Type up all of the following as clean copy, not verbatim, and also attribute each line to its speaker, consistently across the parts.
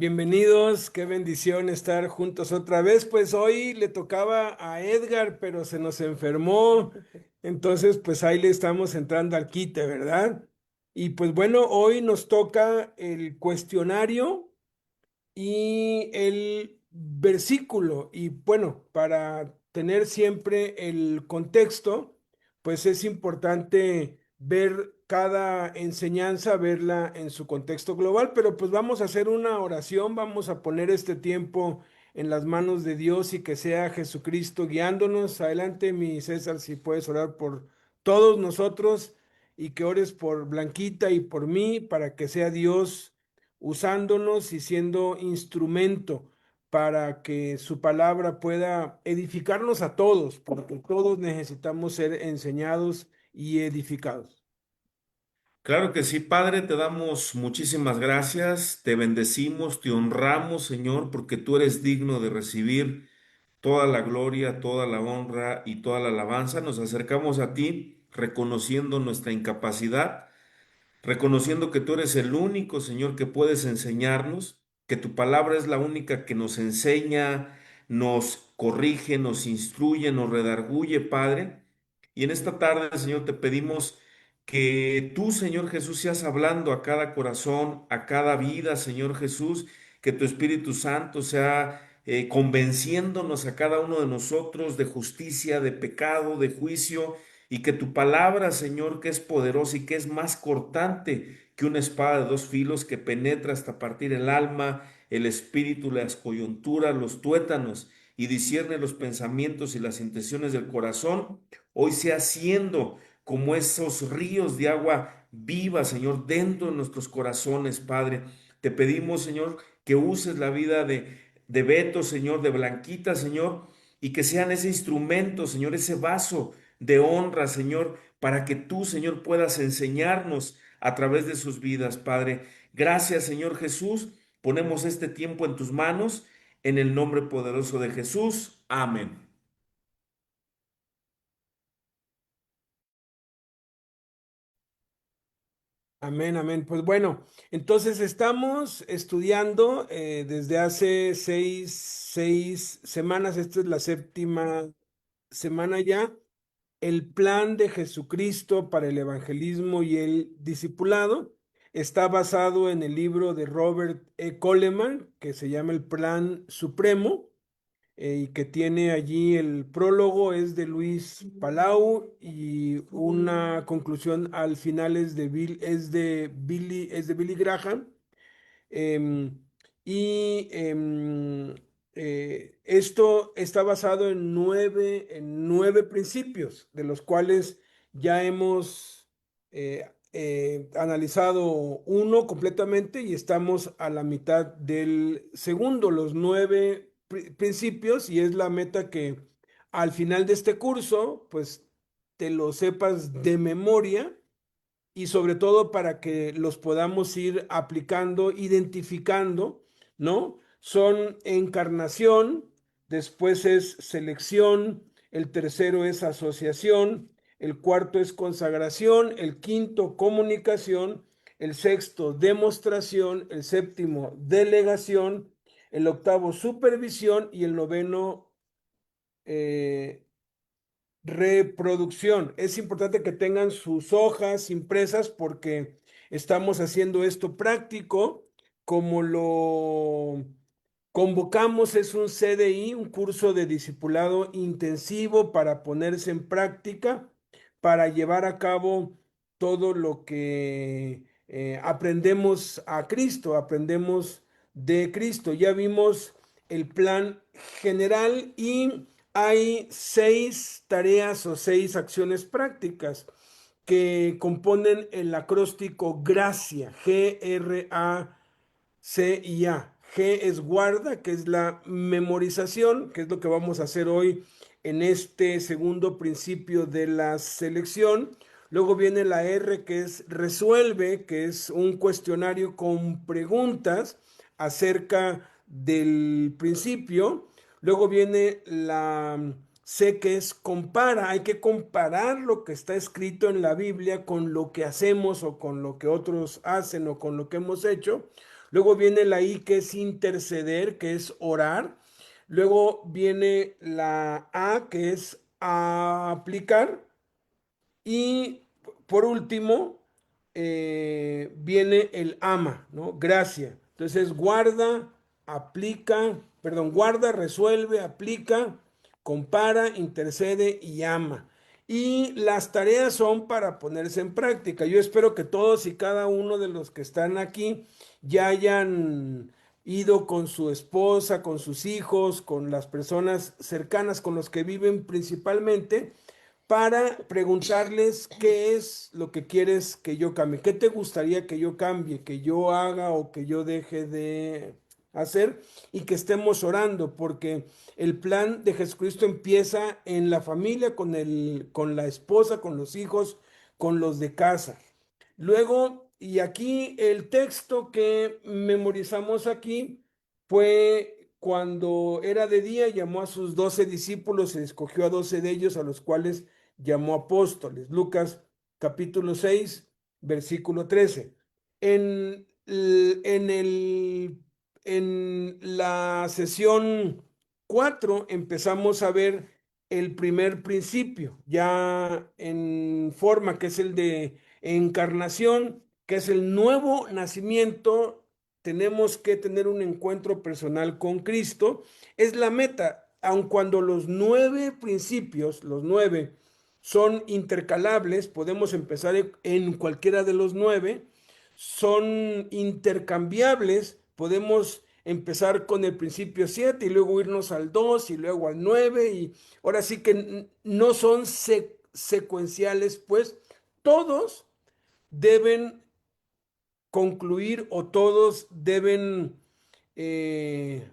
Speaker 1: Bienvenidos, qué bendición estar juntos otra vez. Pues hoy le tocaba a Edgar, pero se nos enfermó. Entonces, pues ahí le estamos entrando al quite, ¿verdad? Y pues bueno, hoy nos toca el cuestionario y el versículo. Y bueno, para tener siempre el contexto, pues es importante ver cada enseñanza, verla en su contexto global, pero pues vamos a hacer una oración, vamos a poner este tiempo en las manos de Dios y que sea Jesucristo guiándonos. Adelante, mi César, si puedes orar por todos nosotros y que ores por Blanquita y por mí para que sea Dios usándonos y siendo instrumento para que su palabra pueda edificarnos a todos, porque todos necesitamos ser enseñados y edificados.
Speaker 2: Claro que sí, Padre, te damos muchísimas gracias, te bendecimos, te honramos, Señor, porque tú eres digno de recibir toda la gloria, toda la honra y toda la alabanza. Nos acercamos a ti reconociendo nuestra incapacidad, reconociendo que tú eres el único, Señor, que puedes enseñarnos, que tu palabra es la única que nos enseña, nos corrige, nos instruye, nos redarguye, Padre. Y en esta tarde, Señor, te pedimos que tú, Señor Jesús, seas hablando a cada corazón, a cada vida, Señor Jesús, que tu Espíritu Santo sea convenciéndonos a cada uno de nosotros de justicia, de pecado, de juicio, y que tu palabra, Señor, que es poderosa y que es más cortante que una espada de dos filos que penetra hasta partir el alma, el espíritu, las coyunturas, los tuétanos y discierne los pensamientos y las intenciones del corazón, hoy sea siendo como esos ríos de agua viva, Señor, dentro de nuestros corazones, Padre. Te pedimos, Señor, que uses la vida de Beto, Señor, de Blanquita, Señor, y que sean ese instrumento, Señor, ese vaso de honra, Señor, para que tú, Señor, puedas enseñarnos a través de sus vidas, Padre. Gracias, Señor Jesús. Ponemos este tiempo en tus manos, en el nombre poderoso de Jesús. Amén.
Speaker 1: Amén, amén. Pues bueno, entonces estamos estudiando desde hace seis semanas, esta es la séptima semana ya, el plan de Jesucristo para el evangelismo y el discipulado. Está basado en el libro de Robert E. Coleman, que se llama El Plan Supremo, y que tiene allí el prólogo es de Luis Palau y una conclusión al final es de Billy Graham. Em, y esto está basado en nueve principios, de los cuales ya hemos analizado uno completamente y estamos a la mitad del segundo, los nueve principios, y es la meta que al final de este curso, pues te lo sepas de memoria y sobre todo para que los podamos ir aplicando, identificando, ¿no? Son encarnación, después es selección, el tercero es asociación, el cuarto es consagración, el quinto comunicación, el sexto demostración, el séptimo delegación, el octavo supervisión y el noveno eh, reproducción. Es importante que tengan sus hojas impresas porque estamos haciendo esto práctico, como lo convocamos, es un CDI, un curso de discipulado intensivo para ponerse en práctica, para llevar a cabo todo lo que aprendemos a Cristo, aprendemos de Cristo. Ya vimos el plan general y hay seis tareas o seis acciones prácticas que componen el acróstico GRACIA, GRACIA. G es guarda, que es la memorización, que es lo que vamos a hacer hoy en este segundo principio de la selección. Luego viene la R, que es resuelve, que es un cuestionario con preguntas acerca del principio. Luego viene la C, que es compara. Hay que comparar lo que está escrito en la Biblia con lo que hacemos o con lo que otros hacen o con lo que hemos hecho. Luego viene la I, que es interceder, que es orar. Luego viene la A, que es aplicar. Y por último, viene el ama, ¿no? Gracia. Entonces, guarda, aplica, perdón, guarda, resuelve, aplica, compara, intercede y ama. Y las tareas son para ponerse en práctica. Yo espero que todos y cada uno de los que están aquí ya hayan ido con su esposa, con sus hijos, con las personas cercanas con los que viven principalmente, para preguntarles qué es lo que quieres que yo cambie, qué te gustaría que yo cambie, que yo haga o que yo deje de hacer, y que estemos orando, porque el plan de Jesucristo empieza en la familia, con la esposa, con los hijos, con los de casa. Luego, y aquí el texto que memorizamos aquí fue: cuando era de día, llamó a sus 12 discípulos, y escogió a 12 de ellos, a los cuales llamó apóstoles. Lucas capítulo 6, versículo 13. En, en, en la sesión 4 empezamos a ver el primer principio, ya en forma, que es el de encarnación, que es el nuevo nacimiento. Tenemos que tener un encuentro personal con Cristo. Es la meta, aun cuando los 9 principios, los 9, son intercalables, podemos empezar en cualquiera de los 9, son intercambiables, podemos empezar con el principio 7 y luego irnos al 2 y luego al 9, y ahora sí que no son secuenciales, pues todos deben concluir, o todos deben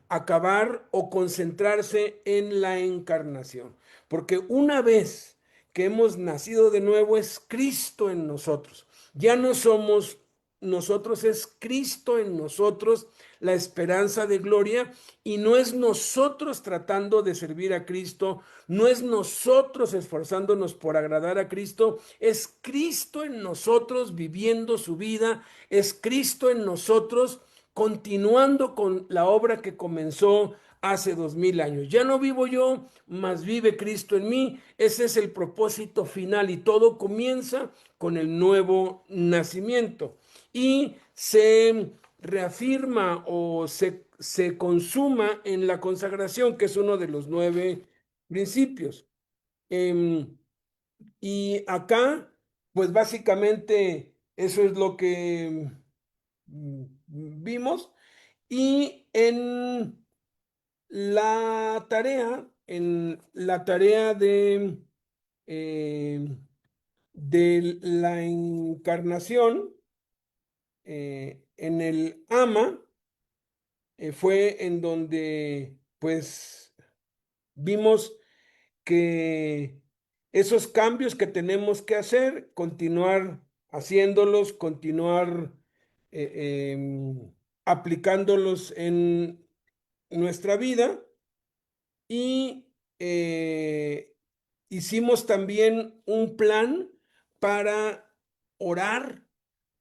Speaker 1: acabar o concentrarse en la encarnación. Porque una vez que hemos nacido de nuevo, es Cristo en nosotros. Ya no somos nosotros, es Cristo en nosotros, la esperanza de gloria. Y no es nosotros tratando de servir a Cristo, no es nosotros esforzándonos por agradar a Cristo, es Cristo en nosotros viviendo su vida, es Cristo en nosotros continuando con la obra que comenzó hace 2000 años. Ya no vivo yo, mas vive Cristo en mí. Ese es el propósito final, y todo comienza con el nuevo nacimiento y se reafirma o se consuma en la consagración, que es uno de los 9 principios. Em, y acá, pues básicamente eso es lo que vimos. Y en la tarea eh, de la encarnación, en el ama, fue en donde pues vimos que esos cambios que tenemos que hacer, continuar haciéndolos, continuar aplicándolos en nuestra vida. Y hicimos también un plan para orar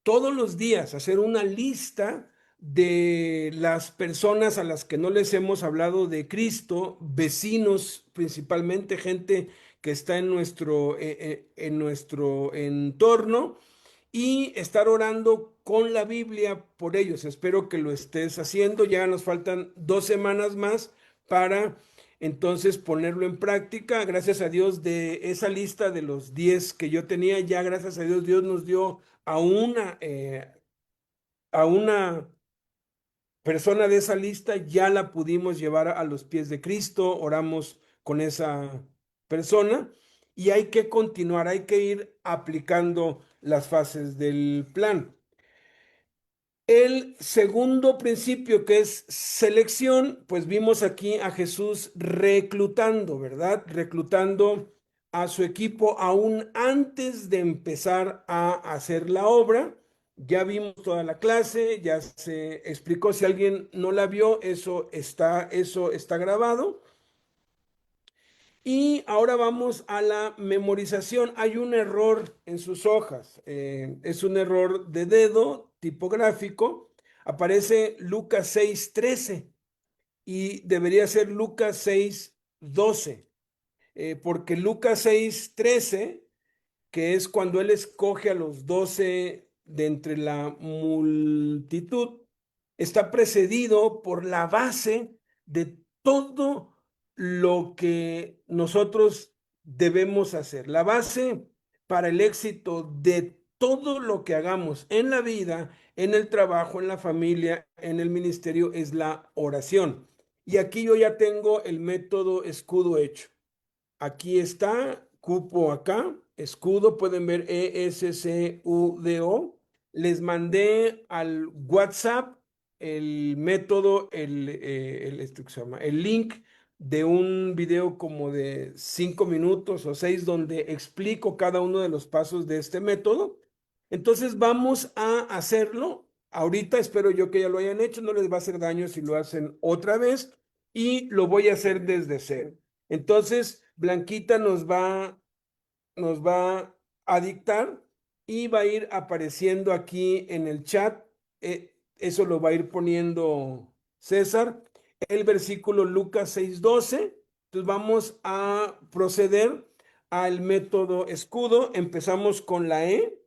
Speaker 1: todos los días, hacer una lista de las personas a las que no les hemos hablado de Cristo, vecinos principalmente, gente que está en nuestro entorno, y estar orando con la Biblia por ellos. Espero que lo estés haciendo. Ya nos faltan 2 semanas más para entonces ponerlo en práctica. Gracias a Dios, de esa lista de los 10 que yo tenía, ya gracias a Dios, Dios nos dio a una persona de esa lista, ya la pudimos llevar a los pies de Cristo, oramos con esa persona, y hay que continuar, hay que ir aplicando las fases del plan. El segundo principio, que es selección, pues vimos aquí a Jesús reclutando, ¿verdad? Reclutando a su equipo aún antes de empezar a hacer la obra. Ya vimos toda la clase, ya se explicó. Si alguien no la vio, eso está grabado. Y ahora vamos a la memorización. Hay un error en sus hojas, es un error de dedo tipográfico. aparece Lucas 6:13 y debería ser Lucas 6:12, porque Lucas 6:13, que es cuando él escoge a los 12 de entre la multitud, está precedido por la base de todo lo que nosotros debemos hacer. La base para el éxito de todo lo que hagamos en la vida, en el trabajo, en la familia, en el ministerio, es la oración. Y aquí yo ya tengo el método escudo hecho. Aquí está, cupo acá, escudo, pueden ver ESCUDO. Les mandé al WhatsApp el método, ¿qué se llama? El link de un video como de 5 minutos o 6 donde explico cada uno de los pasos de este método. Entonces vamos a hacerlo. Ahorita espero yo que ya lo hayan hecho, no les va a hacer daño si lo hacen otra vez y lo voy a hacer desde cero. Entonces, Blanquita nos va a dictar y va a ir apareciendo aquí en el chat. Eso lo va a ir poniendo César. El versículo Lucas 6:12. Entonces vamos a proceder al método escudo. Empezamos con la E.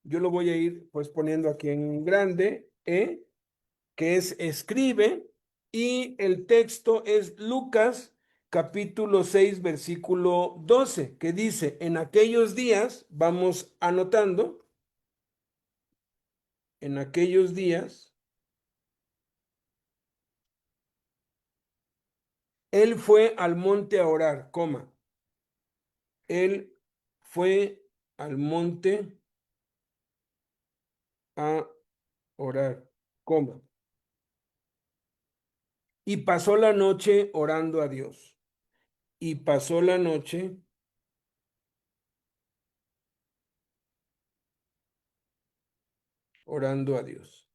Speaker 1: Yo lo voy a ir pues poniendo aquí en grande. Que es escribe, y el texto es Lucas capítulo 6 versículo 12 que dice, en aquellos días, vamos anotando, en aquellos días, él fue al monte a orar, coma, él fue al monte a orar, coma, y pasó la noche orando a Dios, y pasó la noche orando a Dios.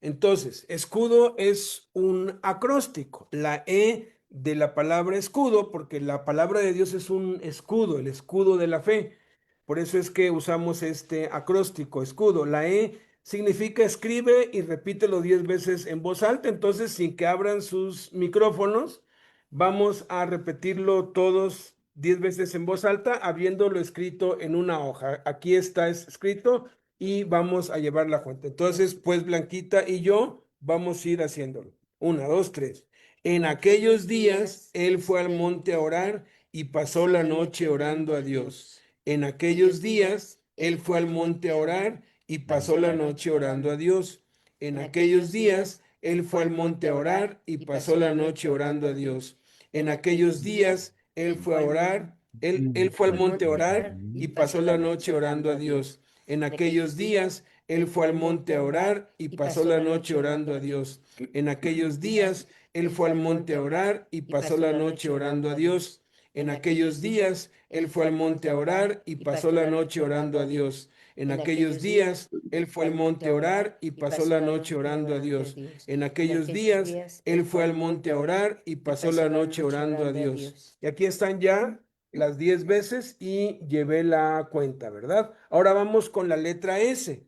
Speaker 1: Entonces, escudo es un acróstico, la E de la palabra escudo, porque la palabra de Dios es un escudo, el escudo de la fe. Por eso es que usamos este acróstico, escudo. La E significa escribe y repítelo 10 veces en voz alta. Entonces, sin que abran sus micrófonos, vamos a repetirlo todos 10 veces en voz alta, habiéndolo escrito en una hoja. Aquí está escrito y vamos a llevar la cuenta. Entonces, pues Blanquita y yo vamos a ir haciéndolo. Una, dos, tres. En aquellos días él fue al monte a orar y pasó la noche orando a Dios. En aquellos días él fue al monte a orar y pasó la noche orando a Dios. En aquellos días él fue al monte a orar y pasó la noche orando a Dios. En aquellos días él fue a orar, él fue al monte a orar y pasó la noche orando a Dios. En aquellos días, él fue al monte a orar y pasó la noche orando a Dios. En aquellos días, él fue al monte a orar y pasó la noche orando a Dios. En aquellos días, él fue al monte a orar y pasó la noche orando a Dios. En aquellos días, él fue al monte a orar y pasó la noche orando a Dios. En aquellos días, él fue al monte a orar y pasó la noche orando a Dios. Y aquí están ya las 10 veces y llevé la cuenta, ¿verdad? Ahora vamos con la letra S.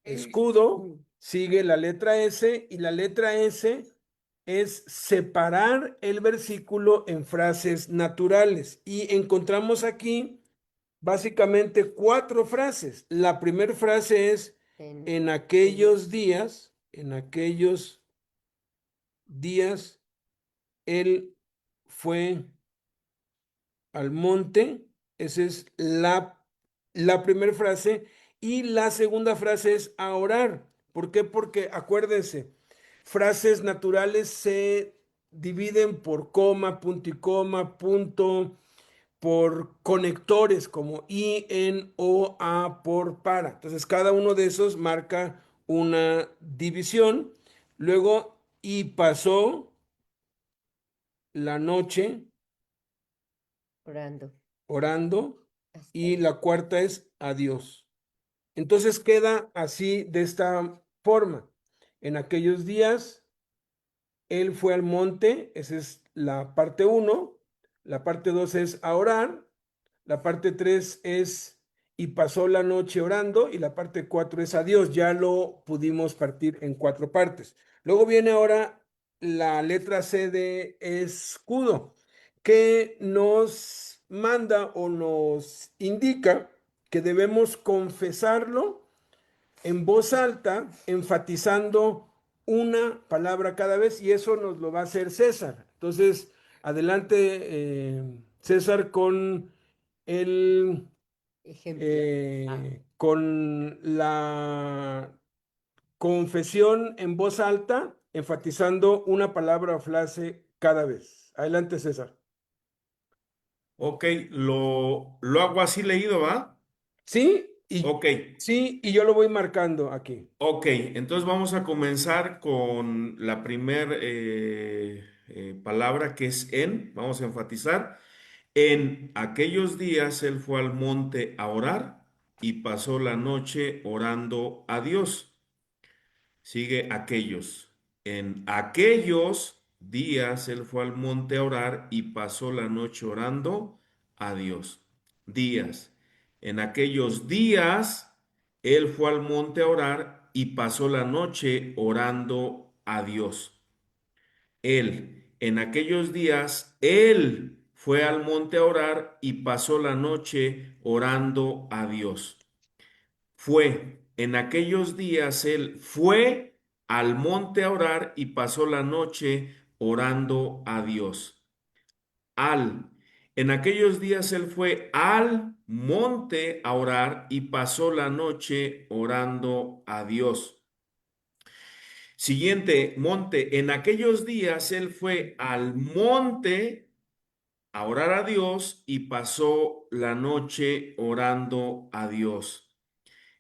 Speaker 1: Escudo, sigue la letra S y la letra S es separar el versículo en frases naturales. Y encontramos aquí básicamente 4 frases. La primera frase es en aquellos días, él fue al monte. Esa es la primera frase. Y la segunda frase es a orar. ¿Por qué? Porque acuérdense, frases naturales se dividen por coma, punto y coma, punto, por conectores como y, en, o, a, por, para. Entonces, cada uno de esos marca una división. Luego, y pasó la noche
Speaker 3: Orando.
Speaker 1: orando,
Speaker 3: Hasta
Speaker 1: y
Speaker 3: ahí.
Speaker 1: la cuarta es adiós. Entonces queda así de esta forma. En aquellos días, él fue al monte, esa es la parte 1, la parte 2 es a orar, la parte 3 es y pasó la noche orando, y la parte 4 es a Dios. Ya lo pudimos partir en 4 partes. Luego viene ahora la letra C de escudo, que nos manda o nos indica que debemos confesarlo en voz alta, enfatizando una palabra cada vez, y eso nos lo va a hacer César. Entonces, adelante, César, con el
Speaker 3: Ejemplo.
Speaker 1: con la confesión en voz alta, enfatizando una palabra o frase cada vez. Adelante, César.
Speaker 2: Ok, lo hago así leído, ¿va?
Speaker 1: Sí, y
Speaker 2: Ok,
Speaker 1: sí, y yo lo voy marcando aquí.
Speaker 2: ok, entonces vamos a comenzar con la primer palabra que es en, vamos a enfatizar. En aquellos días él fue al monte a orar y pasó la noche orando a Dios. Sigue aquellos. En aquellos días él fue al monte a orar y pasó la noche orando a Dios. Días. En aquellos días él fue al monte a orar y pasó la noche orando a Dios. En aquellos días, él fue al monte a orar y pasó la noche orando a Dios. En aquellos días, él fue al monte a orar y pasó la noche orando a Dios. Al, en aquellos días, él fue al monte a orar y pasó la noche orando a Dios. Siguiente, monte. En aquellos días él fue al monte a orar a Dios y pasó la noche orando a Dios.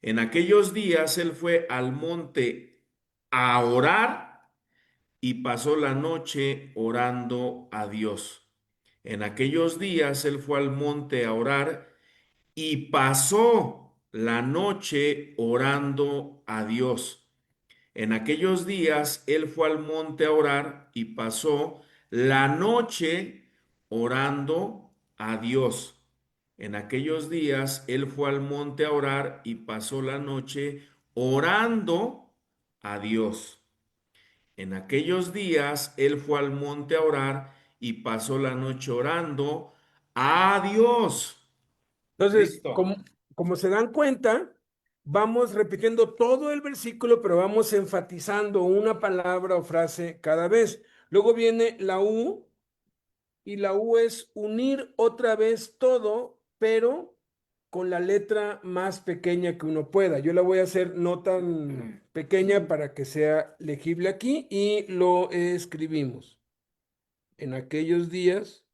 Speaker 2: En aquellos días él fue al monte a orar y pasó la noche orando a Dios. En aquellos días él fue al monte a orar y pasó la noche orando a Dios. En aquellos días él fue al monte a orar y pasó la noche orando a Dios. En aquellos días él fue al monte a orar y pasó la noche orando a Dios. En aquellos días él fue al monte a orar y pasó la noche orando a Dios.
Speaker 1: Entonces,
Speaker 2: Listo.
Speaker 1: como se dan cuenta, vamos repitiendo todo el versículo, pero vamos enfatizando una palabra o frase cada vez. Luego viene la U, y la U es unir otra vez todo, pero con la letra más pequeña que uno pueda. Yo la voy a hacer no tan pequeña para que sea legible aquí, y lo escribimos. En aquellos días,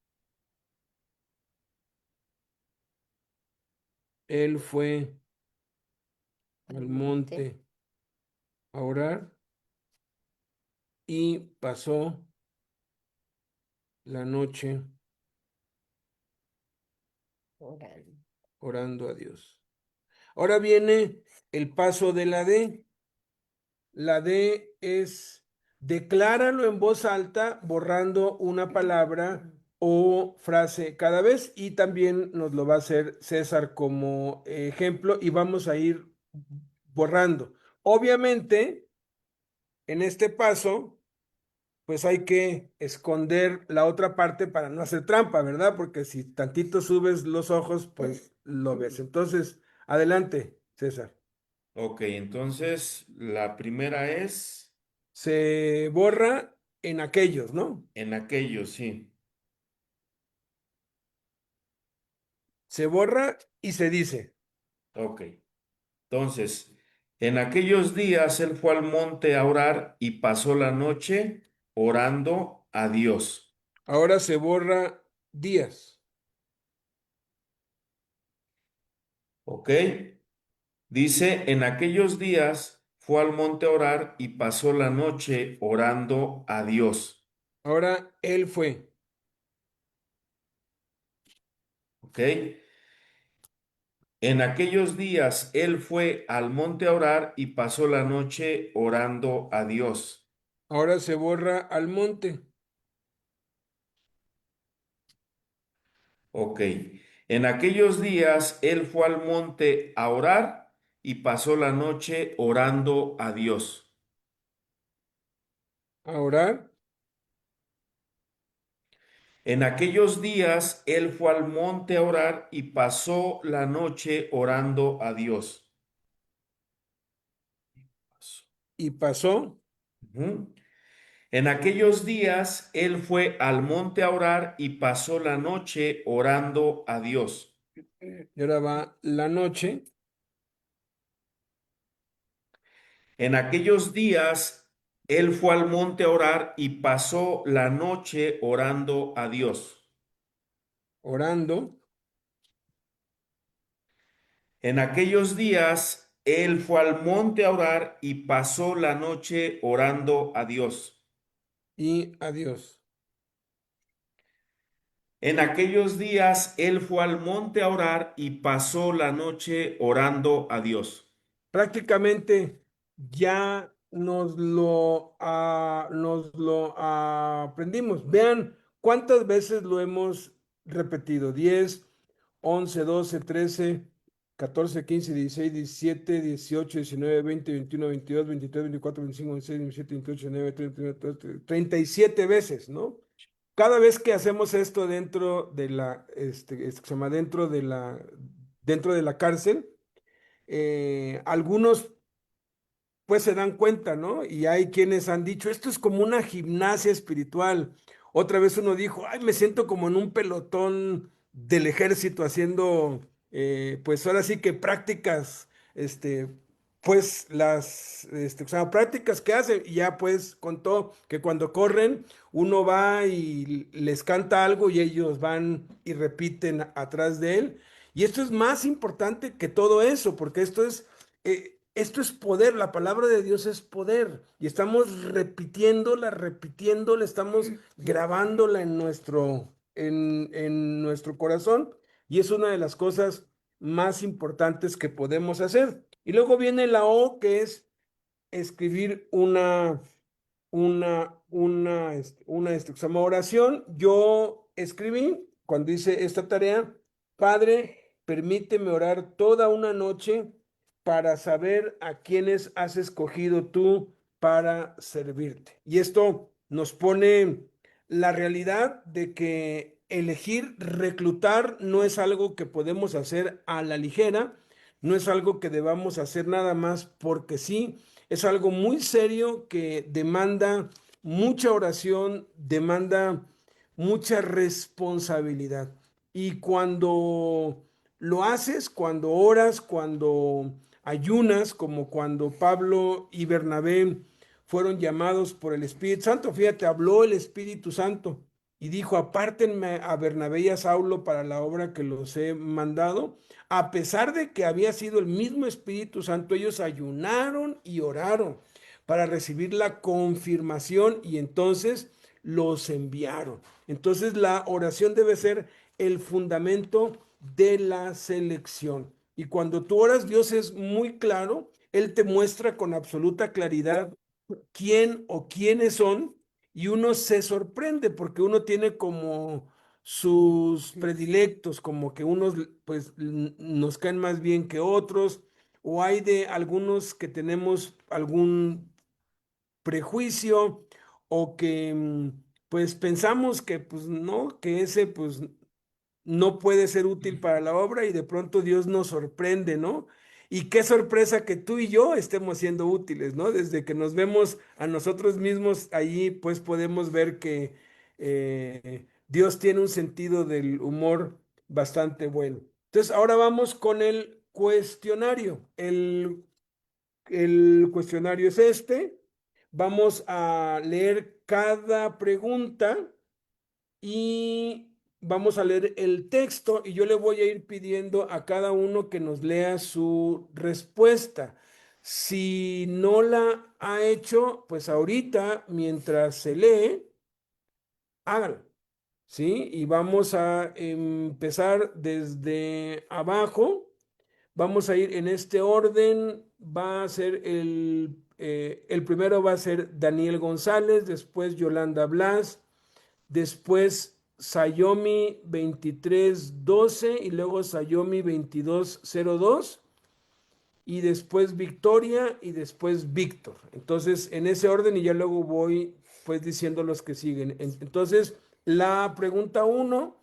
Speaker 1: él fue
Speaker 3: Al
Speaker 1: al
Speaker 3: monte
Speaker 1: monte a orar y pasó la noche
Speaker 3: orando.
Speaker 1: orando a Dios. Ahora viene el paso de la D. La D es decláralo en voz alta, borrando una palabra o frase cada vez, y también nos lo va a hacer César como ejemplo, y vamos a ir borrando. Obviamente, en este paso, pues hay que esconder la otra parte para no hacer trampa, ¿verdad? Porque si tantito subes los ojos, pues lo ves. Entonces, adelante, César.
Speaker 2: Ok, entonces la primera es
Speaker 1: Se borra en aquellos, ¿no?
Speaker 2: en aquello, sí.
Speaker 1: Se borra y se dice.
Speaker 2: Ok. Entonces, en aquellos días él fue al monte a orar y pasó la noche orando a Dios.
Speaker 1: Ahora se borra días.
Speaker 2: ¿Ok? Dice, en aquellos días fue al monte a orar y pasó la noche orando a Dios.
Speaker 1: Ahora él fue.
Speaker 2: ¿Ok? En aquellos días él fue al monte a orar y pasó la noche orando a Dios.
Speaker 1: Ahora se borra al monte.
Speaker 2: Ok. En aquellos días él fue al monte a orar y pasó la noche orando a Dios.
Speaker 1: A orar.
Speaker 2: En aquellos días él fue al monte a orar y pasó la noche orando a Dios.
Speaker 1: Y pasó.
Speaker 2: Ujú. En aquellos días él fue al monte a orar y pasó la noche orando a Dios.
Speaker 1: Y ahora va la noche.
Speaker 2: En aquellos días él fue al monte a orar y pasó la noche orando a Dios.
Speaker 1: Orando.
Speaker 2: En aquellos días él fue al monte a orar y pasó la noche orando a Dios.
Speaker 1: Y a Dios.
Speaker 2: En aquellos días él fue al monte a orar y pasó la noche orando a Dios.
Speaker 1: Prácticamente ya nos lo aprendimos. Vean cuántas veces lo hemos repetido. 10, 11, 12, 13, 14, 15, 16, 17, 18, 19, 20, 21, 22, 23, 24, 25, 26, 27, 28, 29, 30, 37 veces, ¿no? Cada vez que hacemos esto dentro de la, se llama dentro de la cárcel, algunos pues se dan cuenta, ¿no? Y hay quienes han dicho, esto es como una gimnasia espiritual. Otra vez uno dijo, ay, me siento como en un pelotón del ejército haciendo, pues ahora sí que prácticas, pues o sea, prácticas que hacen. Y ya pues contó que cuando corren, uno va y les canta algo y ellos van y repiten atrás de él. Y esto es más importante que todo eso, porque esto es poder, la palabra de Dios es poder y estamos repitiéndola, estamos grabándola en nuestro corazón y es una de las cosas más importantes que podemos hacer. Y luego viene la O, que es escribir se llama oración. Yo escribí cuando hice esta tarea, Padre, permíteme orar toda una noche para saber a quiénes has escogido tú para servirte. Y esto nos pone la realidad de que elegir reclutar no es algo que podemos hacer a la ligera, no es algo que debamos hacer nada más porque sí, es algo muy serio que demanda mucha oración, demanda mucha responsabilidad. Y cuando lo haces, cuando oras, cuando ayunas, como cuando Pablo y Bernabé fueron llamados por el Espíritu Santo, fíjate, habló el Espíritu Santo y dijo, apártenme a Bernabé y a Saulo para la obra que los he mandado. A pesar de que había sido el mismo Espíritu Santo, ellos ayunaron y oraron para recibir la confirmación y entonces los enviaron. Entonces la oración debe ser el fundamento de la selección. Y cuando tú oras, Dios es muy claro, Él te muestra con absoluta claridad quién o quiénes son y uno se sorprende porque uno tiene como sus predilectos, como que unos pues nos caen más bien que otros, o hay de algunos que tenemos algún prejuicio o que pues pensamos que pues no, que ese pues no puede ser útil para la obra y de pronto Dios nos sorprende, ¿no? Y qué sorpresa que tú y yo estemos siendo útiles, ¿no? Desde que nos vemos a nosotros mismos allí, pues podemos ver que Dios tiene un sentido del humor bastante bueno. Entonces, ahora vamos con el cuestionario. El cuestionario es este. Vamos a leer cada pregunta y vamos a leer el texto y yo le voy a ir pidiendo a cada uno que nos lea su respuesta. Si no la ha hecho, pues ahorita, mientras se lee, hágalo, ¿sí? Y vamos a empezar desde abajo. Vamos a ir en este orden. Va a ser el primero va a ser Daniel González, después Yolanda Blas, después Xiaomi 2312 y luego Xiaomi 2202 y después Victoria y después Víctor. Entonces, en ese orden y ya luego voy pues diciendo los que siguen. Entonces, la pregunta uno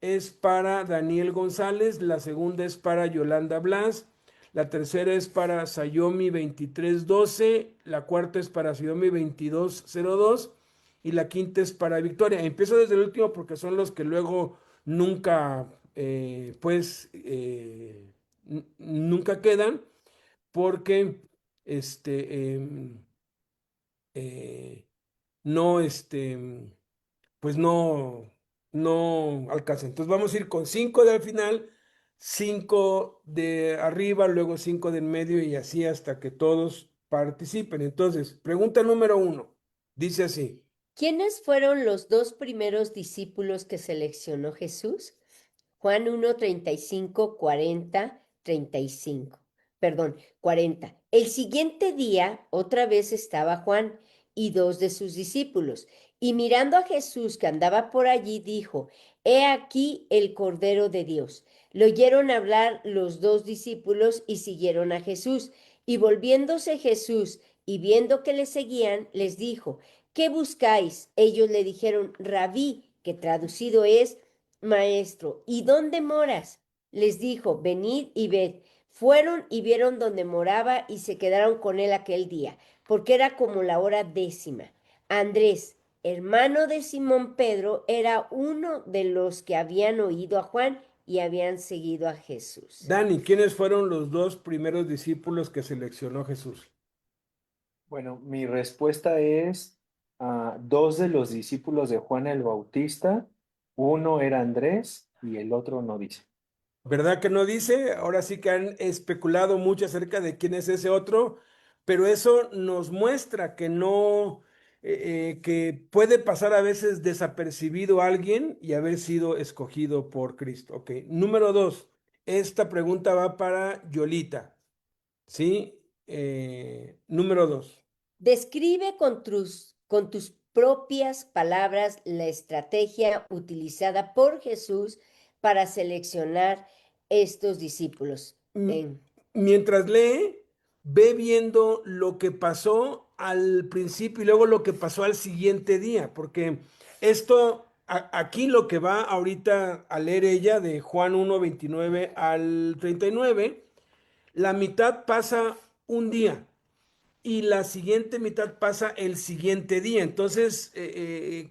Speaker 1: es para Daniel González, la segunda es para Yolanda Blas, la tercera es para Xiaomi 2312, la cuarta es para Xiaomi 2202 y la quinta es para Victoria. Empiezo desde el último porque son los que luego nunca, nunca quedan porque eh, no, pues no alcanza. Entonces vamos a ir con 5 de al final, 5 de arriba, luego 5 del medio y así hasta que todos participen. Entonces, pregunta número uno, dice así.
Speaker 3: ¿Quiénes fueron los dos primeros discípulos que seleccionó Jesús? Juan 1, 35, 40, 35. Perdón, 40. El siguiente día otra vez estaba Juan y dos de sus discípulos, y mirando a Jesús que andaba por allí, dijo, He aquí el Cordero de Dios. Le oyeron hablar los dos discípulos y siguieron a Jesús. Y volviéndose Jesús y viendo que le seguían, les dijo, ¿qué buscáis? Ellos le dijeron, Rabí, que traducido es Maestro, ¿y dónde moras? Les dijo, venid y ved. Fueron y vieron donde moraba y se quedaron con él aquel día, porque era como la hora 10. Andrés, hermano de Simón Pedro, era uno de los que habían oído a Juan y habían seguido a Jesús.
Speaker 1: Dani, ¿quiénes fueron los dos primeros discípulos que seleccionó Jesús?
Speaker 4: Bueno, mi respuesta es dos de los discípulos de Juan el Bautista. Uno era Andrés y el otro no dice.
Speaker 1: ¿Verdad que no dice? Ahora sí que han especulado mucho acerca de quién es ese otro, pero eso nos muestra que no, que puede pasar a veces desapercibido a alguien y haber sido escogido por Cristo. Ok, número dos, esta pregunta va para Yolita, ¿sí? Número dos.
Speaker 3: Describe con tus propias palabras la estrategia utilizada por Jesús para seleccionar estos discípulos.
Speaker 1: Mientras lee, ve viendo lo que pasó al principio y luego lo que pasó al siguiente día, porque esto, aquí lo que va ahorita a leer ella de Juan 1, 29 al 39, la mitad pasa un día y la siguiente mitad pasa el siguiente día. Entonces, ¿qué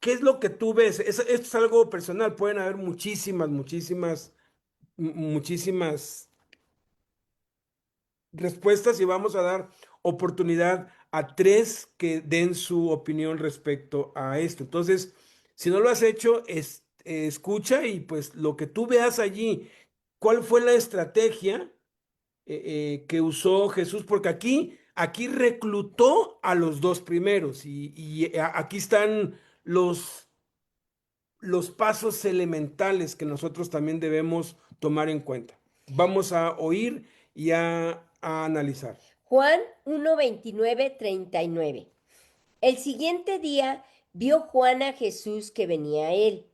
Speaker 1: es lo que tú ves? Esto es algo personal, pueden haber muchísimas respuestas y vamos a dar oportunidad a tres que den su opinión respecto a esto. Entonces, si no lo has hecho, escucha y pues lo que tú veas allí, ¿cuál fue la estrategia que usó Jesús? Porque aquí reclutó a los dos primeros y aquí están los pasos elementales que nosotros también debemos tomar en cuenta. Vamos a oír y a analizar.
Speaker 3: Juan 1, 29, 39. El siguiente día vio Juan a Jesús que venía a él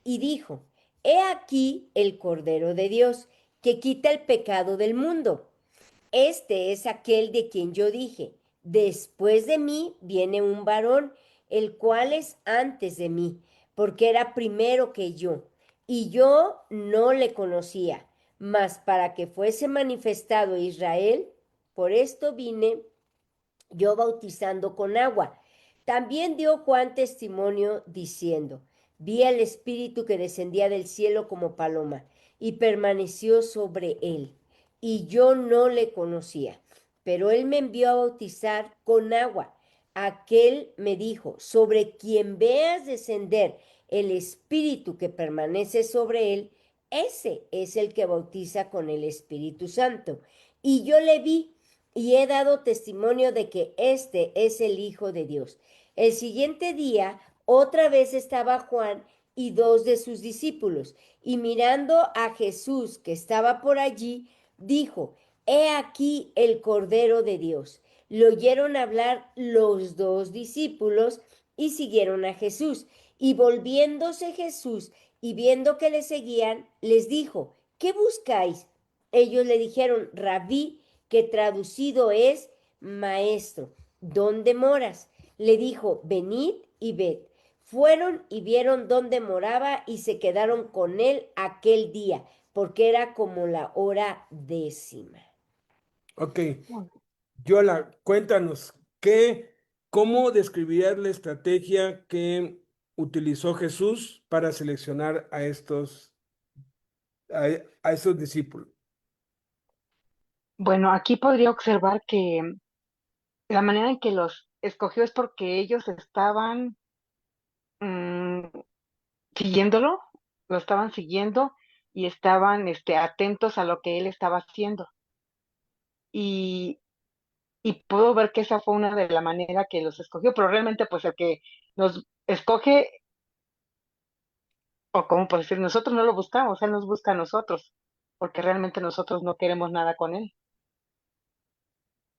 Speaker 3: y dijo, He aquí el Cordero de Dios, que quita el pecado del mundo. Este es aquel de quien yo dije, después de mí viene un varón, el cual es antes de mí, porque era primero que yo, y yo no le conocía, mas para que fuese manifestado Israel, por esto vine yo bautizando con agua. También dio Juan testimonio diciendo, vi al Espíritu que descendía del cielo como paloma y permaneció sobre él. Y yo no le conocía, pero él me envió a bautizar con agua. Aquel me dijo, sobre quien veas descender el Espíritu que permanece sobre él, ese es el que bautiza con el Espíritu Santo. Y yo le vi y he dado testimonio de que este es el Hijo de Dios. El siguiente día, otra vez estaba Juan y dos de sus discípulos, y mirando a Jesús que estaba por allí, dijo, He aquí el Cordero de Dios. Le oyeron hablar los dos discípulos y siguieron a Jesús. Y volviéndose Jesús y viendo que le seguían, les dijo, ¿qué buscáis? Ellos le dijeron, Rabí, que traducido es maestro, ¿dónde moras? Le dijo, venid y ved. Fueron y vieron dónde moraba y se quedaron con él aquel día, porque era como la hora 10.
Speaker 1: Ok, Yola, cuéntanos, ¿cómo describirías la estrategia que utilizó Jesús para seleccionar a estos discípulos?
Speaker 5: Bueno, aquí podría observar que la manera en que los escogió es porque ellos estaban mm, siguiéndolo, lo estaban siguiendo y estaban atentos a lo que él estaba haciendo. Y, y puedo ver que esa fue una de la manera que los escogió, pero realmente pues el que nos escoge, o como por decir, nosotros no lo buscamos, él nos busca a nosotros, porque realmente nosotros no queremos nada con él.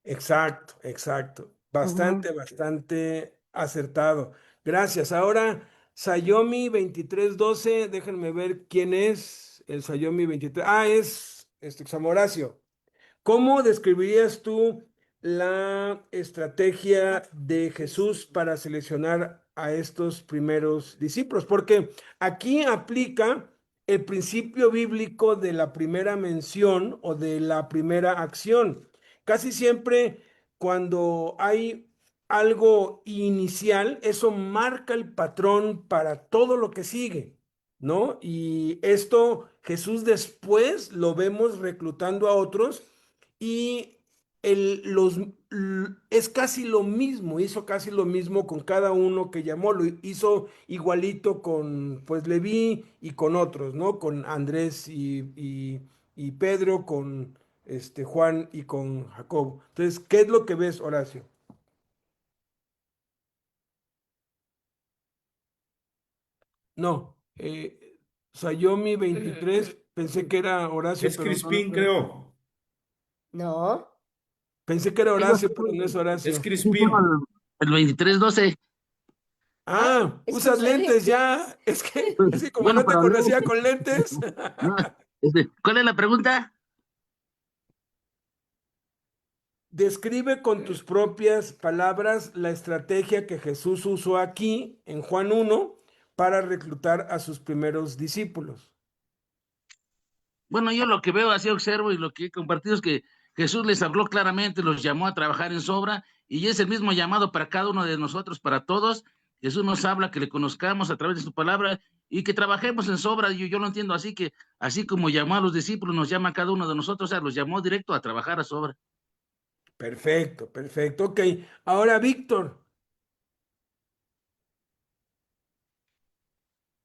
Speaker 1: Exacto, exacto.
Speaker 5: Ujú.
Speaker 1: Bastante acertado. Gracias. Ahora, Sayomi 2312, déjenme ver quién es el Sayomi 23. Ah, es San Horacio. ¿Cómo describirías tú la estrategia de Jesús para seleccionar a estos primeros discípulos? Porque aquí aplica el principio bíblico de la primera mención o de la primera acción. Casi siempre cuando hay algo inicial, eso marca el patrón para todo lo que sigue, ¿no? Y esto Jesús después lo vemos reclutando a otros y es casi lo mismo, hizo casi lo mismo con cada uno que llamó, lo hizo igualito con pues Leví y con otros, ¿no? Con Andrés y Pedro, con Juan y con Jacob. Entonces, ¿qué es lo que ves, Horacio? No, Sayomi 23, pensé que era Horacio,
Speaker 2: Es
Speaker 1: pero no,
Speaker 2: Crispín,
Speaker 1: no, no.
Speaker 2: creo.
Speaker 3: No,
Speaker 1: Pensé que era
Speaker 6: Digo,
Speaker 1: Horacio, pero no es
Speaker 2: Es
Speaker 1: Horacio.
Speaker 6: sí tengo
Speaker 2: Crispín.
Speaker 6: el 2312.
Speaker 3: ah,
Speaker 1: Ah,
Speaker 3: es
Speaker 1: usas
Speaker 3: José
Speaker 1: lentes
Speaker 3: Luis.
Speaker 1: ya. Es que como
Speaker 6: Bueno,
Speaker 1: no te
Speaker 6: pero
Speaker 1: conocía con lentes.
Speaker 6: no, ¿cuál es la pregunta?
Speaker 1: Describe con tus propias palabras la estrategia que Jesús usó aquí en Juan 1 para reclutar a sus primeros discípulos.
Speaker 6: Bueno, yo lo que veo, así observo y lo que he compartido es que Jesús les habló claramente, los llamó a trabajar en su obra y es el mismo llamado para cada uno de nosotros, para todos. Jesús nos habla que le conozcamos a través de su palabra y que trabajemos en su obra. Yo lo entiendo así, que así como llamó a los discípulos, nos llama a cada uno de nosotros, o sea, los llamó directo a trabajar a su obra.
Speaker 1: Perfecto, perfecto. Ok, ahora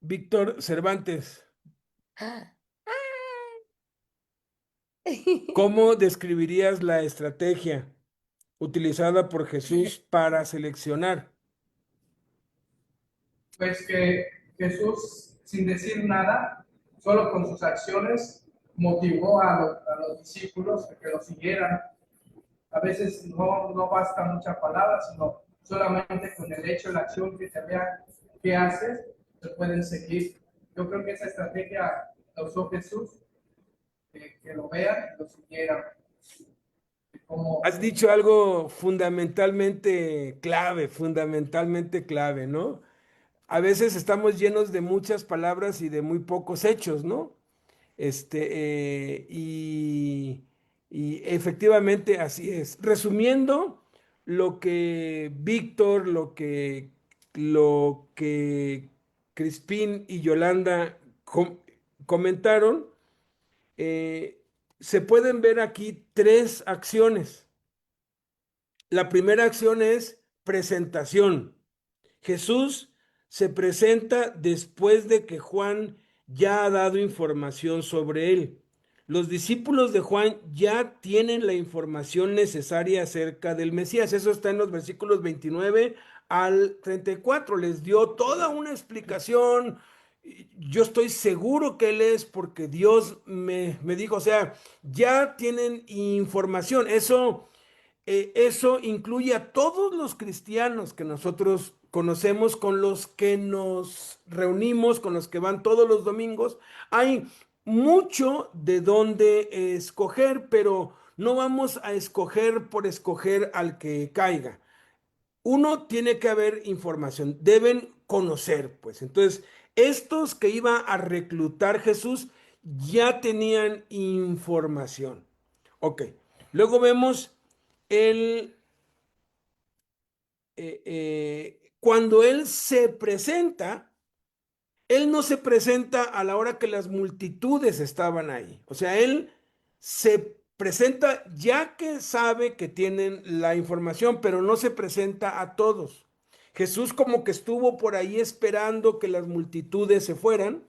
Speaker 1: Víctor Cervantes, ¿cómo describirías la estrategia utilizada por Jesús para seleccionar?
Speaker 7: Pues que Jesús, sin decir nada, solo con sus acciones, motivó a los discípulos a que lo siguieran. A veces no basta mucha palabra, sino solamente con el hecho, la acción que se vea que haces, te pueden seguir. Yo creo que esa estrategia la usó Jesús, que lo vean y lo siguieran. Como,
Speaker 1: Has dicho algo fundamentalmente clave, ¿no? A veces estamos llenos de muchas palabras y de muy pocos hechos, ¿no? Y efectivamente así es. Resumiendo, lo que Víctor, lo que Crispín y Yolanda comentaron, eh, se pueden ver aquí tres acciones. La primera acción es presentación. Jesús se presenta después de que Juan ya ha dado información sobre él. Los discípulos de Juan ya tienen la información necesaria acerca del Mesías. Eso está en los versículos 29 al 34. Les dio toda una explicación. Yo estoy seguro que Él es porque Dios me dijo, o sea, ya tienen información. Eso incluye a todos los cristianos que nosotros conocemos, con los que nos reunimos, con los que van todos los domingos. Hay mucho de dónde escoger, pero no vamos a escoger por escoger al que caiga. Uno, tiene que haber información, deben conocer, pues. Entonces, estos que iba a reclutar Jesús ya tenían información. Ok, luego vemos el, cuando él se presenta, él no se presenta a la hora que las multitudes estaban ahí. O sea, él se presenta ya que sabe que tienen la información, pero no se presenta a todos. Jesús como que estuvo por ahí esperando que las multitudes se fueran,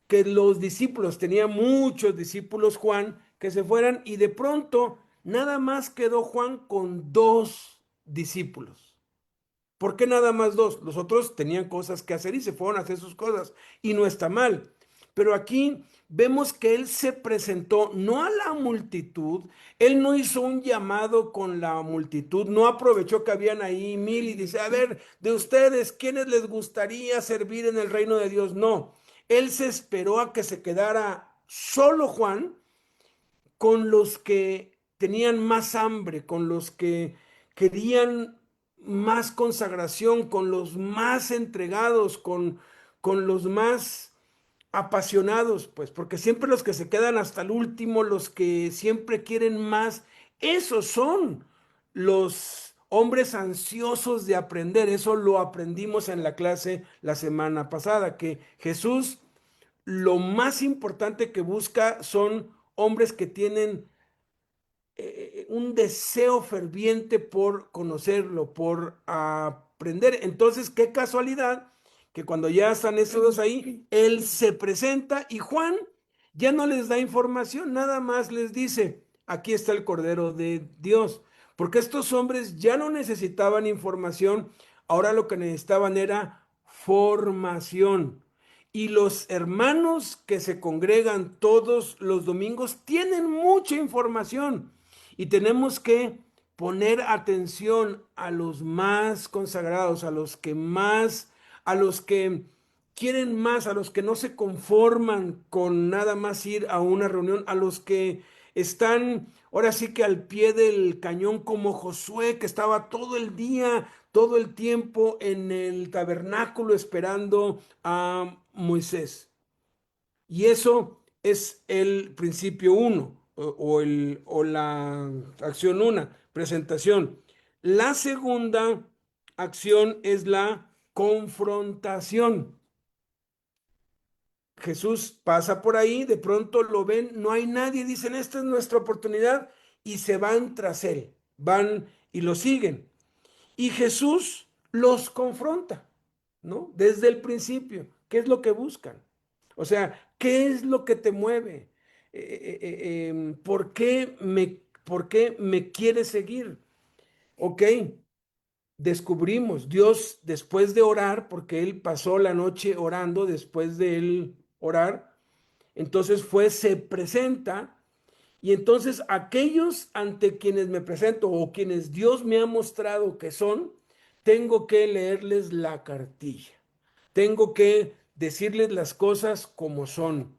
Speaker 1: que los discípulos, tenía muchos discípulos Juan, que se fueran, y de pronto nada más quedó Juan con 2 discípulos. ¿Por qué nada más 2? Los otros tenían cosas que hacer y se fueron a hacer sus cosas, y no está mal. Pero aquí vemos que él se presentó no a la multitud, él no hizo un llamado con la multitud, no aprovechó que habían ahí 1000 y dice, a ver, de ustedes, ¿quiénes les gustaría servir en el reino de Dios? No, él se esperó a que se quedara solo Juan con los que tenían más hambre, con los que querían más consagración, con los más entregados, con los más apasionados, pues, porque siempre los que se quedan hasta el último, los que siempre quieren más, esos son los hombres ansiosos de aprender. Eso lo aprendimos en la clase la semana pasada, que Jesús lo más importante que busca son hombres que tienen un deseo ferviente por conocerlo, por aprender. Entonces, qué casualidad que cuando ya están esos 2 ahí, él se presenta y Juan ya no les da información, nada más les dice, aquí está el Cordero de Dios, porque estos hombres ya no necesitaban información, ahora lo que necesitaban era formación. Y los hermanos que se congregan todos los domingos tienen mucha información y tenemos que poner atención a los más consagrados, a los que más, a los que quieren más, a los que no se conforman con nada más ir a una reunión, a los que están ahora sí que al pie del cañón como Josué, que estaba todo el día, todo el tiempo en el tabernáculo esperando a Moisés. Y eso es el principio 1 o la acción 1, presentación. La segunda acción es la confrontación. Jesús pasa por ahí, de pronto lo ven, no hay nadie, dicen, esta es nuestra oportunidad, y se van tras él, van y lo siguen. Y Jesús los confronta, ¿no? Desde el principio, ¿qué es lo que buscan? O sea, ¿qué es lo que te mueve? ¿Por qué me quieres seguir? Ok, descubrimos, Dios después de orar, porque él pasó la noche orando, después de él orar, entonces se presenta, y entonces aquellos ante quienes me presento o quienes Dios me ha mostrado que son, tengo que leerles la cartilla, tengo que decirles las cosas como son,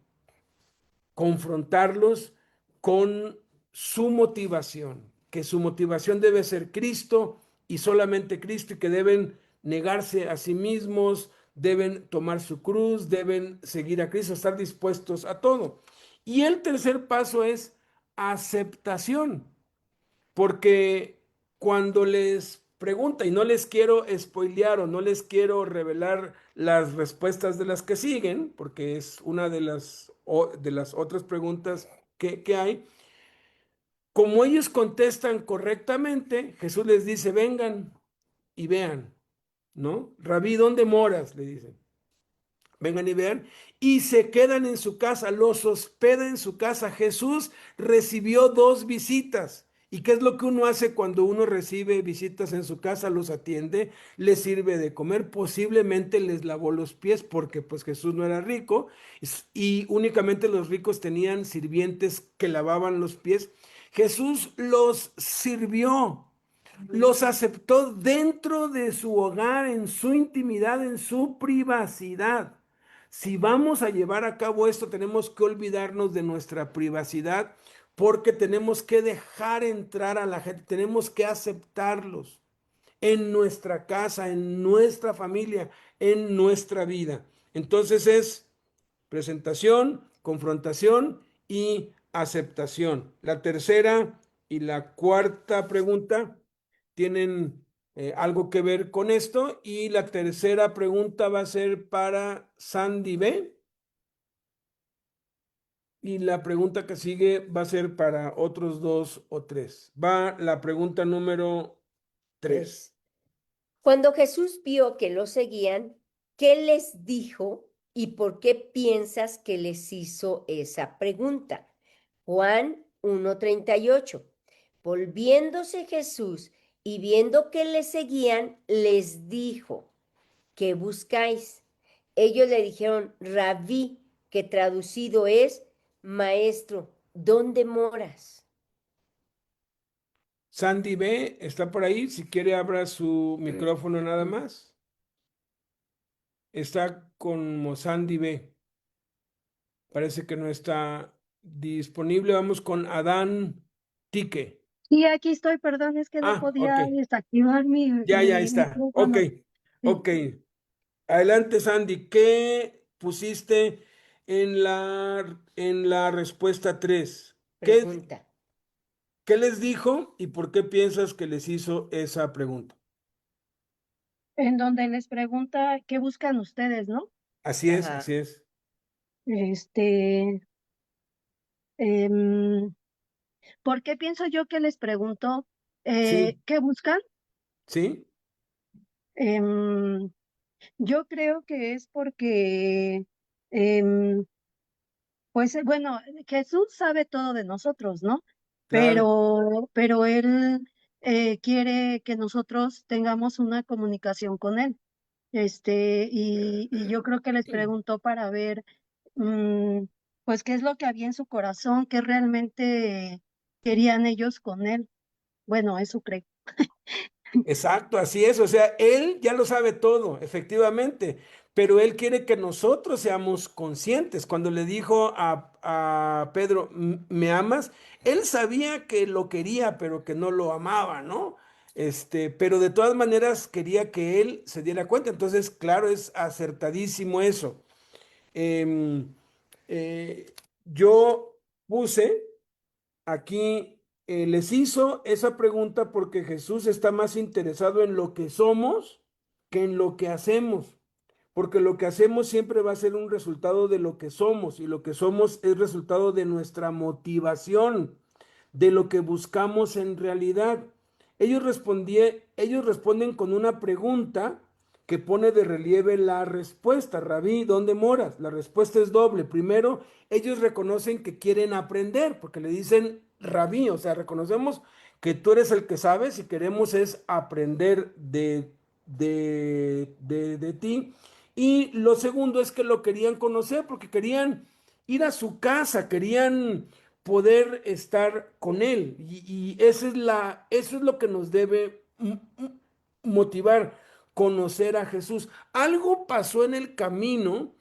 Speaker 1: confrontarlos con su motivación, que su motivación debe ser Cristo y solamente Cristo, y que deben negarse a sí mismos, deben tomar su cruz, deben seguir a Cristo, estar dispuestos a todo. Y el tercer paso es aceptación, porque cuando les pregunta, y no les quiero spoilear o no les quiero revelar las respuestas de las que siguen, porque es una de las otras preguntas que hay, como ellos contestan correctamente, Jesús les dice, vengan y vean, ¿no? Rabí, ¿dónde moras? Le dicen. Vengan y vean, y se quedan en su casa, los hospeda en su casa. Jesús recibió 2 visitas. ¿Y qué es lo que uno hace cuando uno recibe visitas en su casa? Los atiende, les sirve de comer, posiblemente les lavó los pies, porque pues Jesús no era rico y únicamente los ricos tenían sirvientes que lavaban los pies. Jesús los sirvió. Los aceptó dentro de su hogar, en su intimidad, en su privacidad. Si vamos a llevar a cabo esto, tenemos que olvidarnos de nuestra privacidad porque tenemos que dejar entrar a la gente, tenemos que aceptarlos en nuestra casa, en nuestra familia, en nuestra vida. Entonces es presentación, confrontación y aceptación. La tercera y la cuarta pregunta tienen algo que ver con esto, y la tercera pregunta va a ser para Sandy B. Y la pregunta que sigue va a ser para otros dos o tres. Va la pregunta número 3.
Speaker 3: Cuando Jesús vio que lo seguían, ¿qué les dijo y por qué piensas que les hizo esa pregunta? Juan 1:38. Volviéndose Jesús y viendo que le seguían, les dijo, ¿qué buscáis? Ellos le dijeron, Rabí, que traducido es, Maestro, ¿dónde moras?
Speaker 1: Sandy B está por ahí. Si quiere, abra su micrófono nada más. Está como Sandy B. Parece que no está disponible. Vamos con Adán Tique.
Speaker 8: Sí, aquí estoy, perdón, es que no
Speaker 1: Ok.
Speaker 8: podía desactivar
Speaker 1: Ya está. Ok.
Speaker 8: micrófono.
Speaker 1: Ok. Adelante, Sandy. ¿Qué pusiste en la respuesta 3?
Speaker 3: Pregunta.
Speaker 1: ¿Qué les dijo y por qué piensas que les hizo esa pregunta?
Speaker 8: En donde les pregunta qué buscan ustedes, ¿no?
Speaker 1: Así es,
Speaker 3: Ajá.
Speaker 1: así es.
Speaker 8: Este, em, ¿por qué pienso yo que les pregunto
Speaker 1: Sí,
Speaker 8: qué buscan?
Speaker 1: sí,
Speaker 8: Em, yo creo que es porque, em, pues bueno, Jesús sabe todo de nosotros, ¿no?
Speaker 1: claro.
Speaker 8: Pero Él quiere que nosotros tengamos una comunicación con Él. Y yo creo que les preguntó para ver, mm, pues, qué es lo que había en su corazón, qué realmente querían ellos con Él. Bueno, eso creo.
Speaker 1: Exacto, así es. O sea, él ya lo sabe todo, efectivamente, pero él quiere que nosotros seamos conscientes. Cuando le dijo a Pedro, ¿me amas? Él sabía que lo quería, pero que no lo amaba, ¿no? Pero de todas maneras quería que él se diera cuenta. Entonces, claro, es acertadísimo eso. Em, yo puse aquí, les hizo esa pregunta porque Jesús está más interesado en lo que somos que en lo que hacemos, porque lo que hacemos siempre va a ser un resultado de lo que somos, y lo que somos es resultado de nuestra motivación, de lo que buscamos en realidad. Ellos responden con una pregunta que pone de relieve la respuesta. Rabí, ¿dónde moras? La respuesta es doble. Primero, ellos reconocen que quieren aprender, porque le dicen Rabí, o sea, reconocemos que tú eres el que sabes y queremos es aprender de ti. Y lo segundo es que lo querían conocer porque querían ir a su casa, querían poder estar con él. Y eso es lo que nos debe motivar, conocer a Jesús. Algo pasó en el camino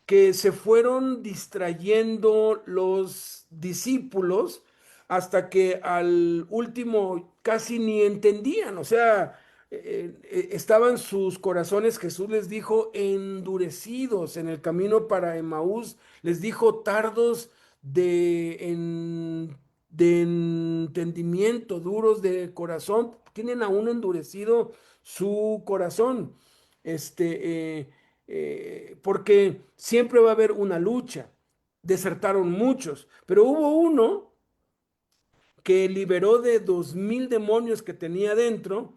Speaker 1: que se fueron distrayendo los discípulos hasta que al último casi ni entendían. O sea, estaban sus corazones, Jesús les dijo, endurecidos en el camino para Emaús, les dijo tardos de entendimiento, duros de corazón, tienen aún endurecido su corazón. Porque siempre va a haber una lucha. Desertaron muchos, pero hubo uno que liberó de 2000 demonios que tenía dentro,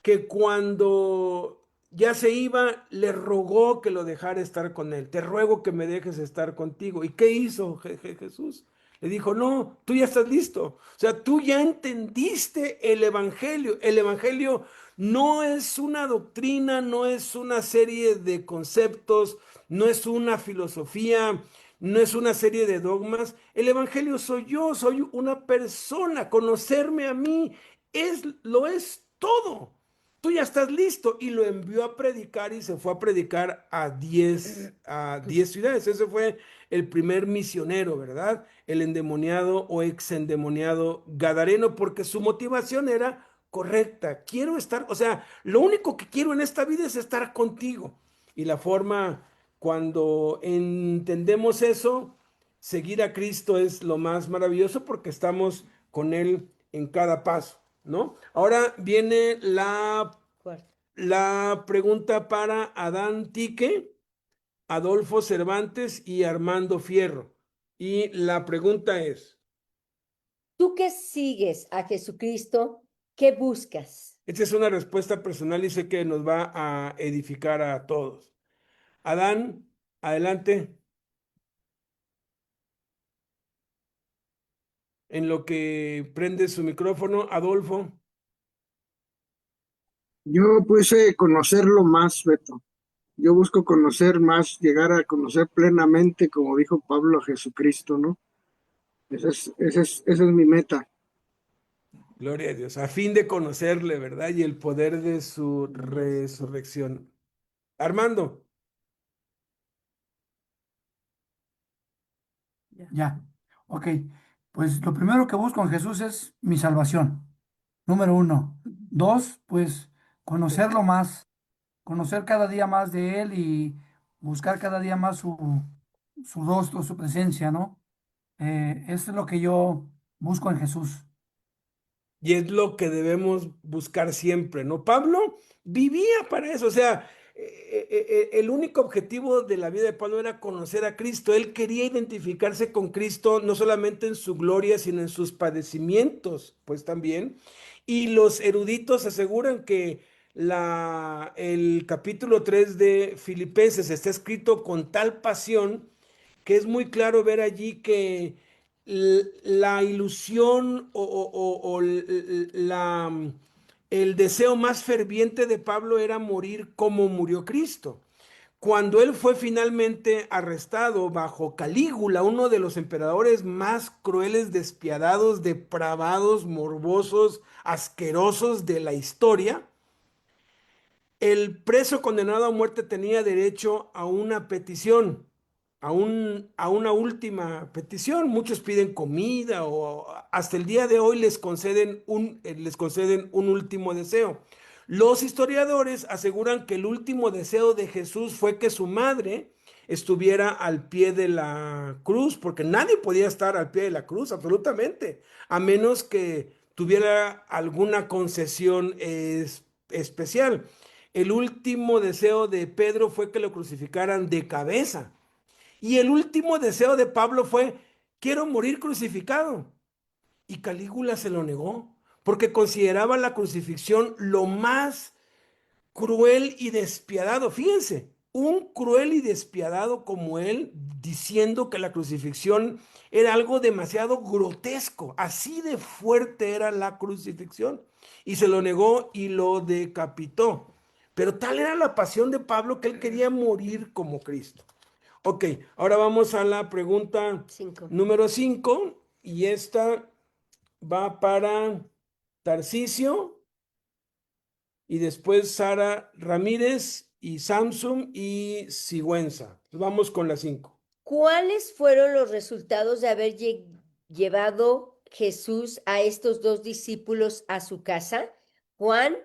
Speaker 1: que cuando ya se iba, le rogó que lo dejara estar con él. Te ruego que me dejes estar contigo. ¿Y qué hizo Jesús? Le dijo, no, tú ya estás listo. O sea, tú ya entendiste el Evangelio. El Evangelio no es una doctrina, no es una serie de conceptos, no es una filosofía, no es una serie de dogmas. El Evangelio soy yo, soy una persona. Conocerme a mí lo es todo. Tú ya estás listo. Y lo envió a predicar y se fue a predicar a 10 ciudades. Ese fue el primer misionero, ¿verdad? El endemoniado o exendemoniado gadareno, porque su motivación era correcta. Quiero estar, o sea, lo único que quiero en esta vida es estar contigo. Y la forma, cuando entendemos eso, seguir a Cristo es lo más maravilloso porque estamos con Él en cada paso, ¿no? Ahora viene
Speaker 3: Cuarto.
Speaker 1: la pregunta para Adán Tique, Adolfo Cervantes y Armando Fierro. Y la pregunta es,
Speaker 3: Tú que sigues a Jesucristo, ¿qué buscas?
Speaker 1: esta es una respuesta personal y sé que nos va a edificar a todos. Adán, adelante. En lo que prende su micrófono, Adolfo.
Speaker 9: Yo pues conocerlo más, Beto. Yo busco conocer más, llegar a conocer plenamente, como dijo Pablo, a Jesucristo, ¿no? Esa es mi meta.
Speaker 1: Gloria a Dios, a fin de conocerle, ¿verdad? Y el poder de su resurrección. Armando,
Speaker 10: Ya, ok. Pues lo primero que busco en Jesús es mi salvación, número uno. Dos, pues conocerlo más, conocer cada día más de Él y buscar cada día más su rostro, su presencia, ¿no? Eso es lo que yo busco en Jesús.
Speaker 1: y es lo que debemos buscar siempre, ¿no? Pablo vivía para eso, o sea, el único objetivo de la vida de Pablo era conocer a Cristo. Él quería identificarse con Cristo no solamente en su gloria, sino en sus padecimientos, pues también. Y los eruditos aseguran que el capítulo 3 de Filipenses está escrito con tal pasión que es muy claro ver allí que la ilusión el deseo más ferviente de Pablo era morir como murió Cristo. Cuando él fue finalmente arrestado bajo Calígula, uno de los emperadores más crueles, despiadados, depravados, morbosos, asquerosos de la historia, el preso condenado a muerte tenía derecho a una petición, a una última petición. Muchos piden comida o hasta el día de hoy les conceden un último deseo. Los historiadores aseguran que el último deseo de Jesús fue que su madre estuviera al pie de la cruz, porque nadie podía estar al pie de la cruz, absolutamente, a menos que tuviera alguna concesión especial. El último deseo de Pedro fue que lo crucificaran de cabeza. Y el último deseo de Pablo fue, quiero morir crucificado. Y Calígula se lo negó, porque consideraba la crucifixión lo más cruel y despiadado. Fíjense, un cruel y despiadado como él, diciendo que la crucifixión era algo demasiado grotesco. Así de fuerte era la crucifixión. Y se lo negó y lo decapitó. Pero tal era la pasión de Pablo que él quería morir como Cristo. Ok, ahora vamos a la pregunta
Speaker 3: 5.
Speaker 1: número 5 y esta va para Tarcisio y después Sara Ramírez y Samsung y Sigüenza. Vamos con la 5.
Speaker 3: ¿Cuáles fueron los resultados de haber llevado Jesús a estos dos discípulos a su casa? Juan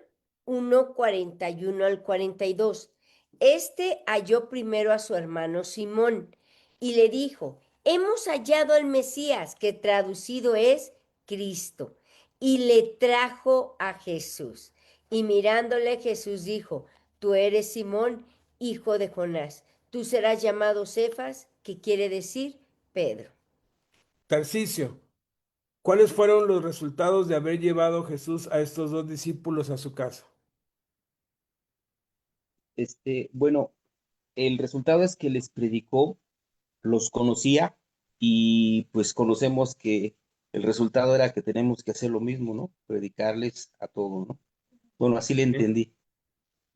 Speaker 3: 1:41 al 42. Este halló primero a su hermano Simón y le dijo, hemos hallado al Mesías, que traducido es Cristo, y le trajo a Jesús. Y mirándole Jesús dijo, tú eres Simón, hijo de Jonás. Tú serás llamado Cefas, que quiere decir Pedro.
Speaker 1: Tarcisio, ¿cuáles fueron los resultados de haber llevado Jesús a estos dos discípulos a su casa?
Speaker 11: Bueno, el resultado es que les predicó, los conocía y pues conocemos que el resultado era que tenemos que hacer lo mismo, ¿no? Predicarles a todos, ¿no? Bueno, así le
Speaker 1: Bien.
Speaker 11: entendí.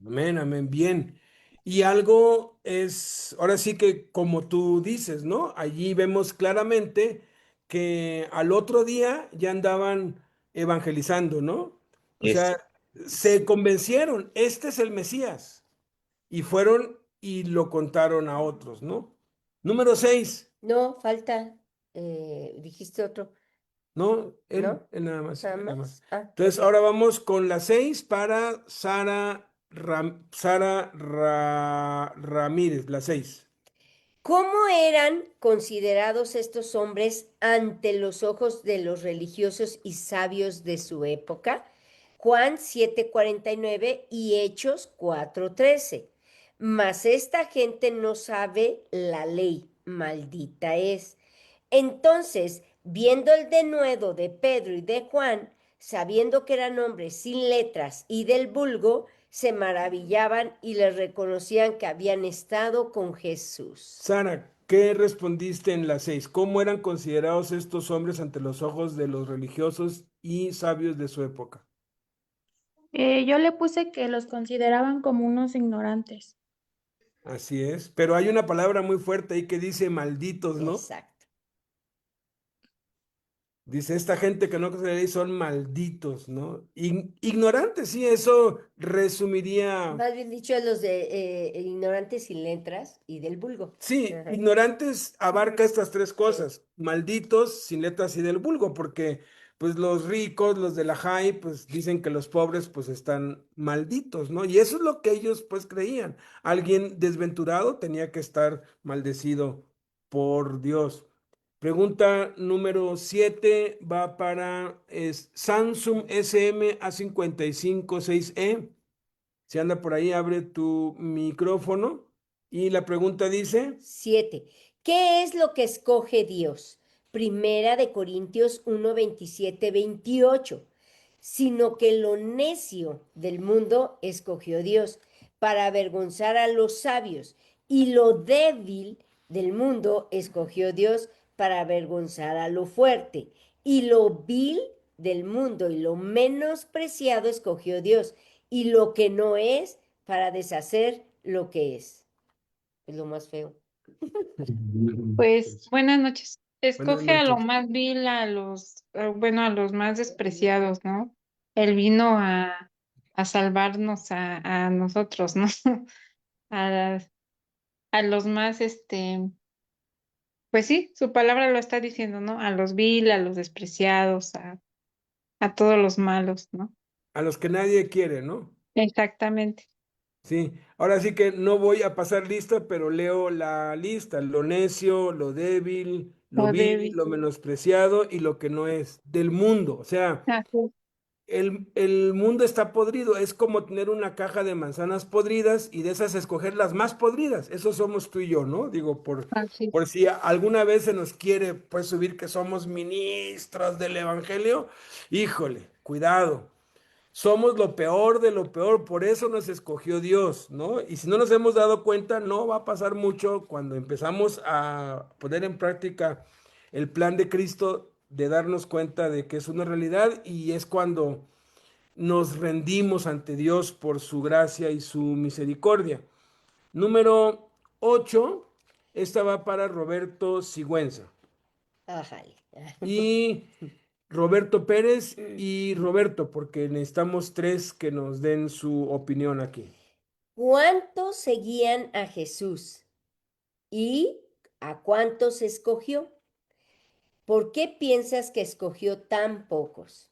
Speaker 1: Amén, amén, bien. Y algo es, ahora sí que como tú dices, ¿no? Allí vemos claramente que al otro día ya andaban evangelizando, ¿no? O
Speaker 11: Eso.
Speaker 1: sea, se convencieron, este es el Mesías. Y fueron y lo contaron a otros, ¿no? Número 6,
Speaker 3: No, falta, dijiste otro,
Speaker 1: ¿no?
Speaker 3: ¿no?
Speaker 1: Él nada más,
Speaker 3: Nada
Speaker 1: nada más.
Speaker 3: más. Ah,
Speaker 1: Entonces,
Speaker 3: ok.
Speaker 1: ahora vamos con la 6 para Ramírez, la 6.
Speaker 3: ¿Cómo eran considerados estos hombres ante los ojos de los religiosos y sabios de su época? Juan 7:49 y Hechos 4:13. Mas esta gente no sabe la ley, maldita es. Entonces, viendo el denuedo de Pedro y de Juan, sabiendo que eran hombres sin letras y del vulgo, se maravillaban y les reconocían que habían estado con Jesús.
Speaker 1: Sara, ¿qué respondiste en la 6? ¿Cómo eran considerados estos hombres ante los ojos de los religiosos y sabios de su época?
Speaker 12: Yo le puse que los consideraban como unos ignorantes.
Speaker 1: Así es, pero hay una palabra muy fuerte ahí que dice malditos, ¿no?
Speaker 3: Exacto.
Speaker 1: Dice, esta gente que no conoce la ley son malditos, ¿no? Ignorantes, sí, eso resumiría.
Speaker 3: Más bien dicho, los de ignorantes sin letras y del vulgo.
Speaker 1: Sí,
Speaker 3: Ajá.
Speaker 1: ignorantes abarca estas tres
Speaker 3: Sí.
Speaker 1: cosas, malditos, sin letras y del vulgo, porque pues los ricos, los de la high, pues dicen que los pobres pues están malditos, ¿no? Y eso es lo que ellos pues creían. Alguien desventurado tenía que estar maldecido por Dios. Pregunta número 7 va para Samsung SM A556E. Si anda por ahí, abre tu micrófono. Y la pregunta dice,
Speaker 3: 7. ¿Qué es lo que escoge Dios? Primera de Corintios 1, 27, 28. Sino que lo necio del mundo escogió Dios para avergonzar a los sabios, y lo débil del mundo escogió Dios para avergonzar a lo fuerte, y lo vil del mundo y lo menospreciado escogió Dios, y lo que no es para deshacer lo que es. Es lo más feo.
Speaker 12: Pues buenas noches.
Speaker 1: buenas
Speaker 12: Escoge a lo
Speaker 1: noches.
Speaker 12: más vil, bueno, a los más despreciados, ¿no? Él vino a salvarnos a nosotros, ¿no? A, a los más, pues sí, su palabra lo está diciendo, ¿no? A los vil, a los despreciados, a todos los malos, ¿no?
Speaker 1: A los que nadie quiere, ¿no?
Speaker 12: Exactamente.
Speaker 1: Sí, ahora sí que no voy a pasar lista, pero leo la lista, lo necio, lo débil, lo
Speaker 12: Lo
Speaker 1: vil,
Speaker 12: débil.
Speaker 1: lo menospreciado y lo que no es del mundo. O sea,
Speaker 12: Así es.
Speaker 1: el mundo está podrido, es como tener una caja de manzanas podridas y de esas escoger las más podridas. Eso somos tú y yo, ¿no? Digo,
Speaker 12: Así
Speaker 1: por
Speaker 12: es.
Speaker 1: si alguna vez se nos quiere pues subir que somos ministros del evangelio, híjole, cuidado. Somos lo peor de lo peor, por eso nos escogió Dios, ¿no? Y si no nos hemos dado cuenta, no va a pasar mucho cuando empezamos a poner en práctica el plan de Cristo, de darnos cuenta de que es una realidad y es cuando nos rendimos ante Dios por su gracia y su misericordia. Número 8, esta va para Roberto Sigüenza.
Speaker 3: Ájale.
Speaker 1: Y Roberto Pérez y Roberto, porque necesitamos tres que nos den su opinión aquí.
Speaker 3: ¿Cuántos seguían a Jesús y a cuántos escogió? ¿Por qué piensas que escogió tan pocos?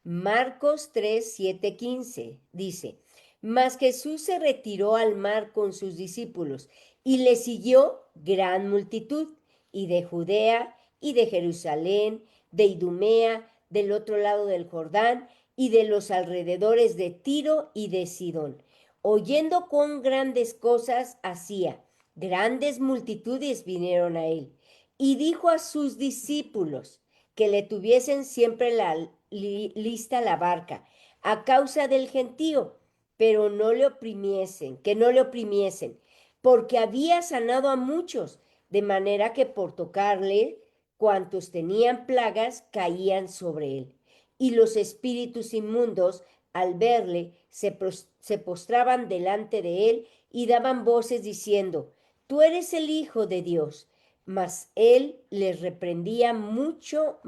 Speaker 3: Marcos 3, 7, 15 dice, mas Jesús se retiró al mar con sus discípulos y le siguió gran multitud, y de Judea y de Jerusalén, de Idumea, del otro lado del Jordán, y de los alrededores de Tiro y de Sidón. Oyendo con grandes cosas hacía, grandes multitudes vinieron a él, y dijo a sus discípulos que le tuviesen siempre lista la barca, a causa del gentío, pero no le oprimiesen, que no le oprimiesen, porque había sanado a muchos, de manera que por tocarle, cuantos tenían plagas caían sobre él. Y los espíritus inmundos, al verle, se postraban delante de él y daban voces diciendo, tú eres el Hijo de Dios. Mas él les reprendía mucho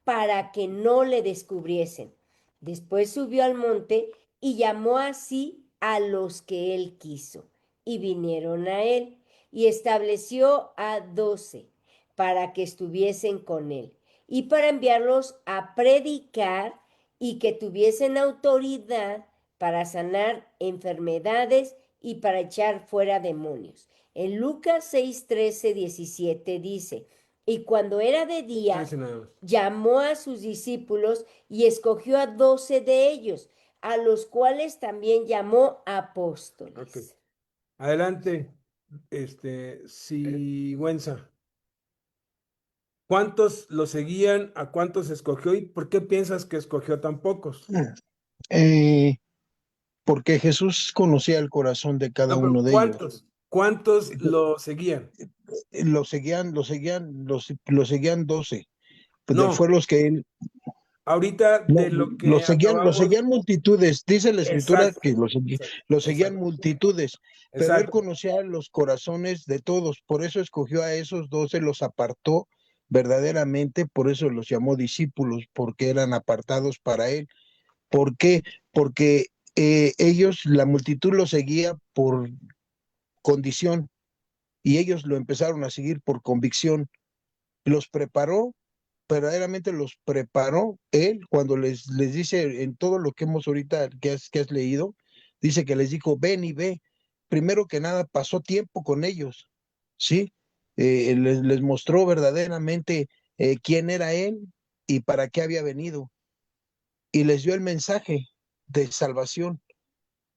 Speaker 3: para que no le descubriesen. Después subió al monte y llamó así a los que él quiso, y vinieron a él, y estableció a 12 para que estuviesen con él, y para enviarlos a predicar y que tuviesen autoridad para sanar enfermedades y para echar fuera demonios. En Lucas 6, 13, 17 dice, y cuando era de día,
Speaker 1: 13 nada más.
Speaker 3: llamó a sus discípulos y escogió a 12 de ellos, a los cuales también llamó apóstoles.
Speaker 1: Ok. Adelante, Sigüenza. ¿Cuántos lo seguían? ¿A cuántos escogió? ¿Y por qué piensas que escogió tan pocos?
Speaker 9: Eh, porque Jesús conocía el corazón de cada
Speaker 1: No, pero
Speaker 9: uno de ellos.
Speaker 1: ¿cuántos lo seguían?
Speaker 9: Lo seguían 12. Pues
Speaker 1: No,
Speaker 9: fue los que él,
Speaker 1: ahorita
Speaker 9: no,
Speaker 1: de lo que
Speaker 9: lo
Speaker 1: acabamos.
Speaker 9: seguían multitudes. Dice la escritura
Speaker 1: Exacto,
Speaker 9: que lo seguían
Speaker 1: exacto,
Speaker 9: multitudes, pero él
Speaker 1: exacto.
Speaker 9: conocía los corazones de todos. Por eso escogió a esos 12, los apartó verdaderamente, por eso los llamó discípulos, porque eran apartados para él. ¿Por qué? Porque ellos, la multitud lo seguía por condición y ellos lo empezaron a seguir por convicción. Los preparó, verdaderamente los preparó él cuando les dice en todo lo que hemos ahorita, que has leído, dice que les dijo, ven y ve. Primero que nada, pasó tiempo con ellos, ¿sí? Les mostró verdaderamente quién era él y para qué había venido. Y les dio el mensaje de salvación,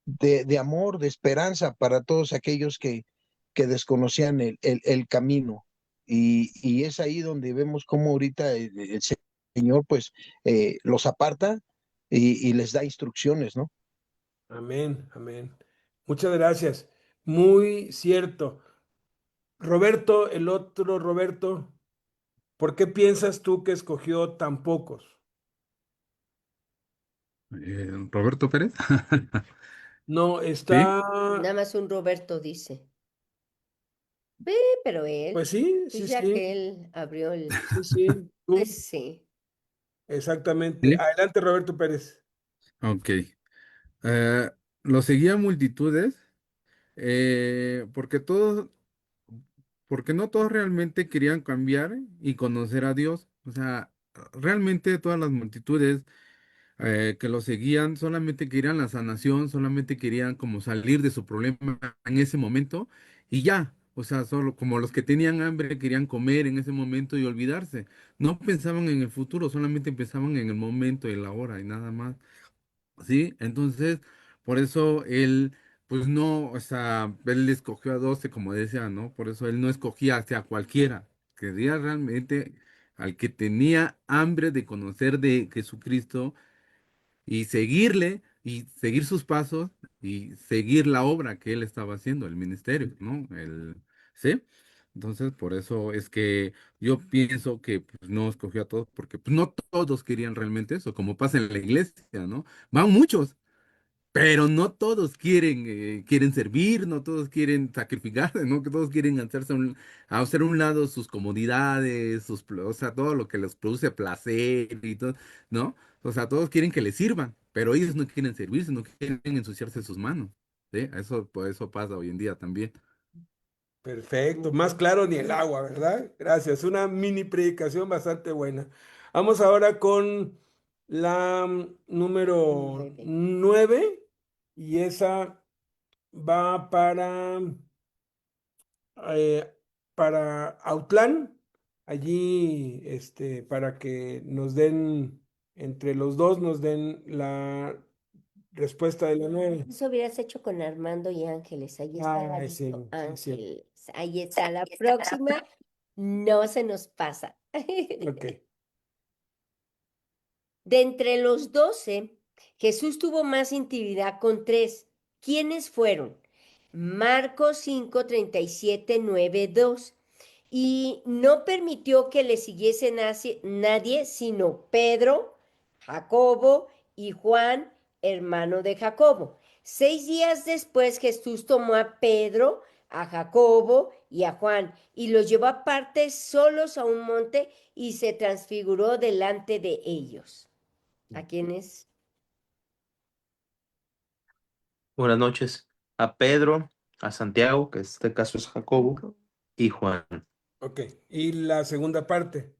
Speaker 9: de amor, de esperanza para todos aquellos que desconocían el camino. Y es ahí donde vemos cómo ahorita el Señor pues los aparta y les da instrucciones, ¿no?
Speaker 1: Amén, amén. Muchas gracias. Muy cierto. Roberto, el otro Roberto, ¿por qué piensas tú que escogió tan pocos?
Speaker 13: Roberto Pérez.
Speaker 1: No,
Speaker 13: Sí,
Speaker 3: Nada más un Roberto dice. Ve, pero él,
Speaker 1: pues sí,
Speaker 3: pues
Speaker 1: sí,
Speaker 3: ya
Speaker 1: sí,
Speaker 3: que él abrió el...
Speaker 1: sí, sí, tú,
Speaker 3: Pues sí.
Speaker 1: exactamente.
Speaker 13: sí,
Speaker 1: Adelante, Roberto Pérez.
Speaker 13: ok. Eh, lo seguían multitudes, porque porque no todos realmente querían cambiar y conocer a Dios. O sea, realmente todas las multitudes que lo seguían solamente querían la sanación, solamente querían como salir de su problema en ese momento y ya. O sea, solo como los que tenían hambre querían comer en ese momento y olvidarse. No pensaban en el futuro, solamente pensaban en el momento y la hora y nada más. ¿Sí? Entonces, por eso él, pues no, o sea, él escogió a 12 como decía, ¿no? Por eso él no escogía hacia cualquiera, quería realmente al que tenía hambre de conocer de Jesucristo y seguirle y seguir sus pasos y seguir la obra que él estaba haciendo, el ministerio, ¿no? ¿Sí? Entonces, por eso es que yo pienso que pues, no escogió a todos, porque pues, no todos querían realmente eso, como pasa en la iglesia, ¿no? Van muchos, pero no todos quieren servir, no todos quieren sacrificarse, no que todos quieren a hacer un lado sus comodidades, o sea, todo lo que les produce placer y todo, ¿no? O sea, todos quieren que les sirvan, pero ellos no quieren servirse, no quieren ensuciarse sus manos, ¿sí? Eso, pues, eso pasa hoy en día también.
Speaker 1: Perfecto, más claro ni el agua, ¿verdad? Gracias, una mini predicación bastante buena. Vamos ahora con la número
Speaker 3: 9.
Speaker 1: 9 y esa va eh, para Autlán, allí para que nos den, entre los dos nos den la respuesta de la 9.
Speaker 3: Eso hubieras hecho con Armando y Ángeles. Ahí está
Speaker 1: Ay, sí,
Speaker 3: Ladito,
Speaker 1: sí, es cierto.
Speaker 3: Ángeles. Ahí está la próxima. No se nos pasa.
Speaker 1: Ok.
Speaker 3: De entre los 12, Jesús tuvo más intimidad con 3. ¿Quiénes fueron? Marcos 5, 37, 9, 2. Y no permitió que le siguiese nadie, sino Pedro, Jacobo y Juan, hermano de Jacobo. 6 días después Jesús tomó a Pedro, a Jacobo y a Juan y los llevó aparte solos a un monte y se transfiguró delante de ellos. ¿A quiénes?
Speaker 14: Buenas noches a Pedro, a Santiago, que en este caso es Jacobo, y Juan.
Speaker 1: Ok, y la segunda parte.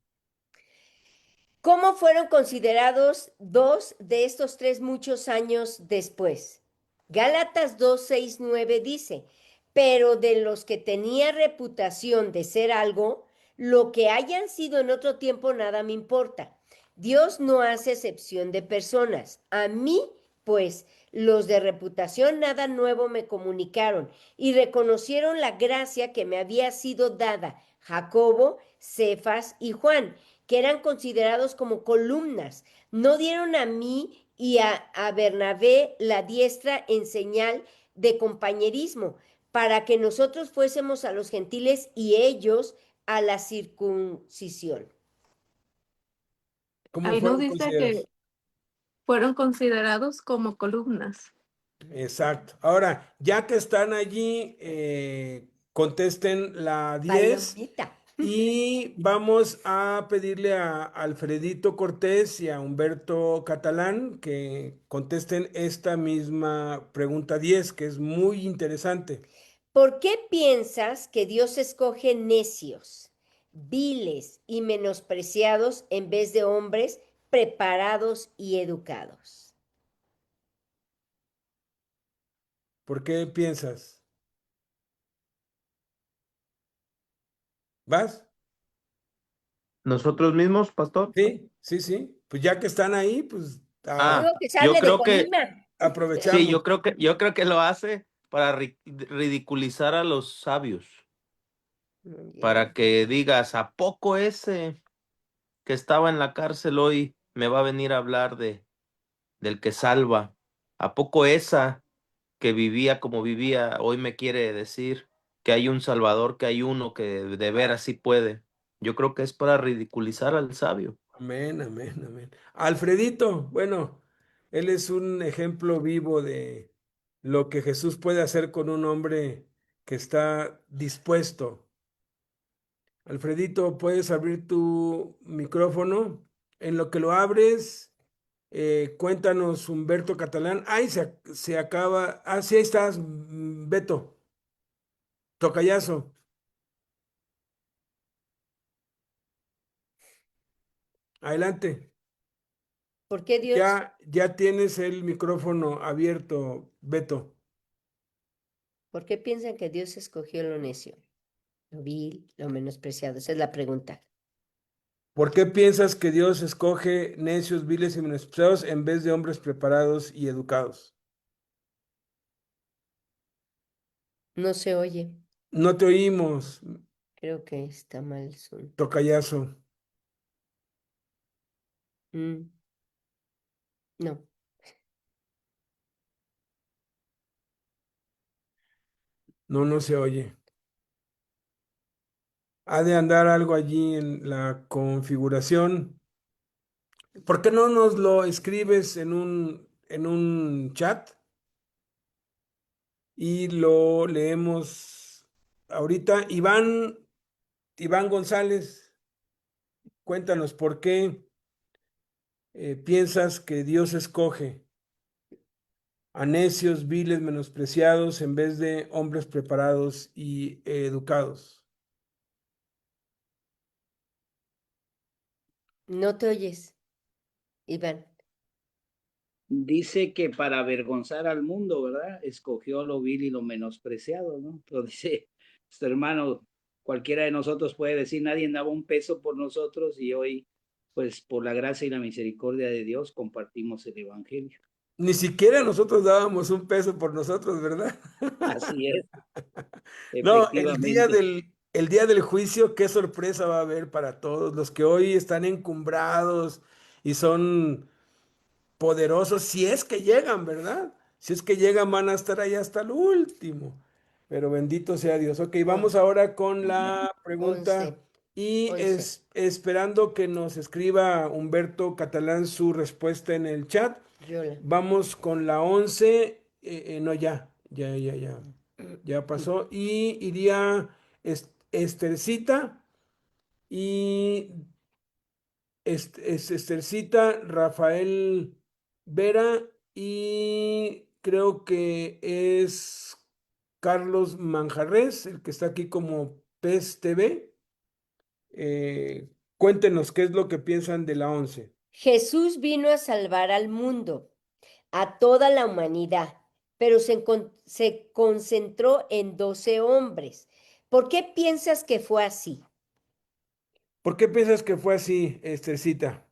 Speaker 3: ¿Cómo fueron considerados dos de estos tres muchos años después? Gálatas 2:6-9 dice, pero de los que tenía reputación de ser algo, lo que hayan sido en otro tiempo nada me importa. Dios no hace excepción de personas. A mí, pues, los de reputación nada nuevo me comunicaron y reconocieron la gracia que me había sido dada, Jacobo, Cefas y Juan, que eran considerados como columnas. No dieron a mí y a Bernabé la diestra en señal de compañerismo, para que nosotros fuésemos a los gentiles y ellos a la circuncisión.
Speaker 1: ¿Cómo
Speaker 15: Ahí nos
Speaker 1: fueron
Speaker 15: dice que
Speaker 1: considerados?
Speaker 15: fueron considerados como columnas.
Speaker 1: Exacto. Ahora, ya que están allí, contesten la 10
Speaker 3: Palomita.
Speaker 1: y vamos a pedirle a Alfredito Cortés y a Humberto Catalán que contesten esta misma pregunta 10, que es muy interesante.
Speaker 3: ¿Por qué piensas que Dios escoge necios, viles y menospreciados en vez de hombres preparados y educados?
Speaker 1: ¿Por qué piensas? ¿Vas?
Speaker 14: ¿Nosotros mismos, pastor?
Speaker 1: Sí, sí, sí. Pues ya que están ahí, pues
Speaker 3: Digo que se
Speaker 14: Yo
Speaker 3: hable de
Speaker 14: creo que,
Speaker 3: Colima.
Speaker 14: sí,
Speaker 1: aprovechamos.
Speaker 14: yo creo que lo hace para ridiculizar a los sabios, para que digas, ¿a poco ese que estaba en la cárcel hoy me va a venir a hablar del que salva? ¿A poco esa que vivía como vivía hoy me quiere decir que hay un Salvador, que hay uno que de veras sí puede? Yo creo que es para ridiculizar al sabio.
Speaker 1: Amén, amén, amén. Alfredito, bueno, él es un ejemplo vivo de lo que Jesús puede hacer con un hombre que está dispuesto. Alfredito, ¿puedes abrir tu micrófono? En lo que lo abres, cuéntanos, Humberto Catalán. Ay, se acaba. Ah, sí, ahí estás, Beto. Tocayazo. Adelante.
Speaker 3: ¿Por qué Dios?
Speaker 1: Ya tienes el micrófono abierto, Beto.
Speaker 3: ¿Por qué piensan que Dios escogió lo necio, lo vil, lo menospreciado? Esa es la pregunta.
Speaker 1: ¿Por qué piensas que Dios escoge necios, viles y menospreciados en vez de hombres preparados y educados?
Speaker 3: No se oye.
Speaker 1: No te oímos,
Speaker 3: Creo que está mal el Zoom.
Speaker 1: tocayazo.
Speaker 3: No.
Speaker 1: No, no se oye. Ha de andar algo allí en la configuración. ¿Por qué no nos lo escribes en un chat y lo leemos ahorita? Iván González, cuéntanos por qué piensas que Dios escoge a necios, viles, menospreciados en vez de hombres preparados y educados.
Speaker 3: No te oyes, Iván.
Speaker 16: Dice que para avergonzar al mundo, ¿verdad? Escogió lo vil y lo menospreciado, ¿no? Pero dice, este hermano, cualquiera de nosotros puede decir, nadie daba un peso por nosotros y hoy, pues por la gracia y la misericordia de Dios, compartimos el Evangelio.
Speaker 1: Ni siquiera nosotros dábamos un peso por nosotros, ¿verdad?
Speaker 16: Así es.
Speaker 1: No,
Speaker 16: Efectivamente.
Speaker 1: el día del juicio, qué sorpresa va a haber para todos los que hoy están encumbrados y son poderosos, si es que llegan, ¿verdad? Si es que llegan, van a estar ahí hasta el último. Pero bendito sea Dios. Ok, vamos ahora con la pregunta
Speaker 3: 11.
Speaker 1: y
Speaker 3: 11.
Speaker 1: esperando que nos escriba Humberto Catalán su respuesta en el chat.
Speaker 3: Yola.
Speaker 1: Vamos con la 11. No, ya pasó. Y iría Estercita y Estercita, Rafael Vera y creo que es Carlos Manjarres, el que está aquí como PES TV. Cuéntenos qué es lo que piensan de la 11.
Speaker 3: Jesús vino a salvar al mundo, a toda la humanidad, pero se concentró en 12 hombres. ¿Por qué piensas que fue así?
Speaker 1: ¿Por qué piensas que fue así, Estercita?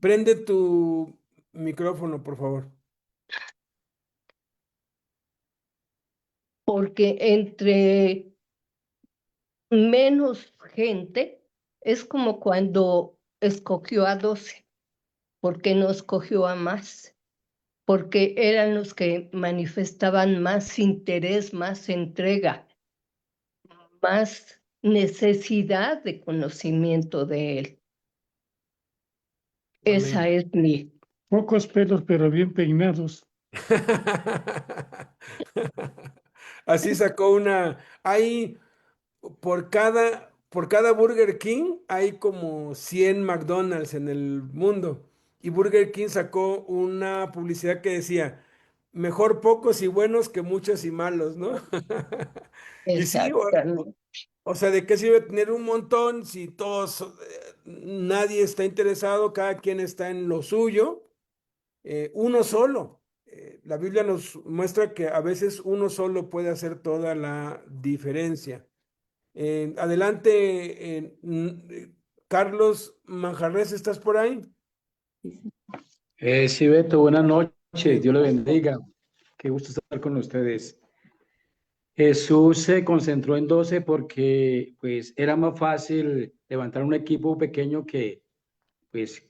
Speaker 1: Prende tu micrófono, por favor.
Speaker 17: Porque entre menos gente es como cuando escogió a 12, porque no escogió a más, porque eran los que manifestaban más interés, más entrega, más necesidad de conocimiento de él. Esa es mi...
Speaker 18: Pocos pelos, pero bien peinados.
Speaker 1: Así sacó una. Hay por cada Burger King hay como 100 McDonald's en el mundo. Y Burger King sacó una publicidad que decía, mejor pocos y buenos que muchos y malos, ¿no? Y sí,
Speaker 17: Exactamente.
Speaker 1: o sea, ¿de qué sirve tener un montón si todos, nadie está interesado, cada quien está en lo suyo? Uno solo. La Biblia nos muestra que a veces uno solo puede hacer toda la diferencia. Adelante, Carlos Manjarres, ¿estás por ahí?
Speaker 19: Sí, Beto, buenas noches, Dios le bendiga. Qué gusto estar con ustedes. Jesús se concentró en 12 porque pues era más fácil levantar un equipo pequeño que pues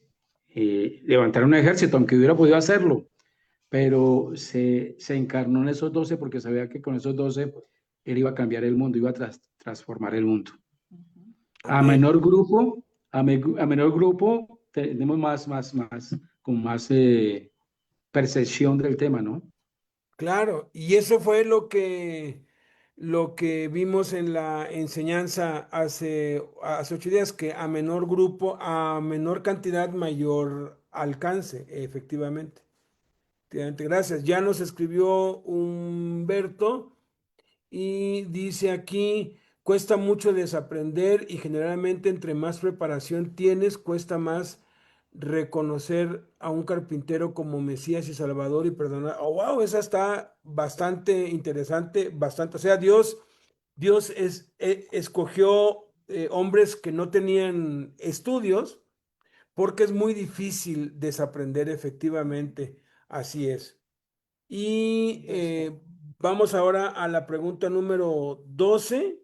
Speaker 19: levantar un ejército, aunque hubiera podido hacerlo, pero se encarnó en esos 12 porque sabía que con esos 12 él iba a cambiar el mundo, iba a transformar el mundo. A
Speaker 1: Amén.
Speaker 19: menor grupo, a menor grupo tenemos con más percepción del tema, ¿no?
Speaker 1: Claro, y eso fue lo que vimos en la enseñanza hace 8 días, que a menor grupo, a menor cantidad, mayor alcance, efectivamente. Gracias. Ya nos escribió Humberto y dice aquí, cuesta mucho desaprender y generalmente entre más preparación tienes, cuesta más reconocer a un carpintero como Mesías y Salvador y perdonar. Oh, wow, esa está bastante interesante, bastante. O sea, Dios escogió hombres que no tenían estudios porque es muy difícil desaprender efectivamente. Así es. Y vamos ahora a la pregunta número 12.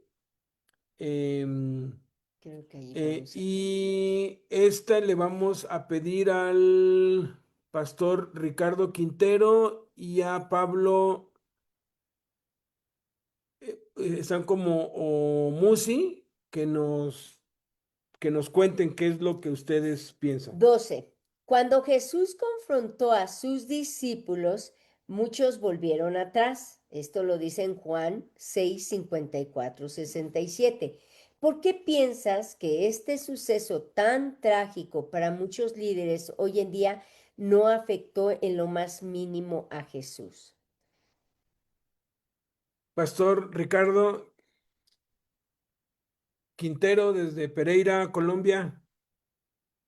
Speaker 3: Creo que ahí
Speaker 1: Y esta le vamos a pedir al pastor Ricardo Quintero y a Pablo, están como Musi, que nos cuenten qué es lo que ustedes piensan.
Speaker 3: 12. Cuando Jesús confrontó a sus discípulos, muchos volvieron atrás. Esto lo dice en Juan 6, 54, 67. ¿Por qué piensas que este suceso tan trágico para muchos líderes hoy en día no afectó en lo más mínimo a Jesús?
Speaker 1: Pastor Ricardo Quintero desde Pereira, Colombia,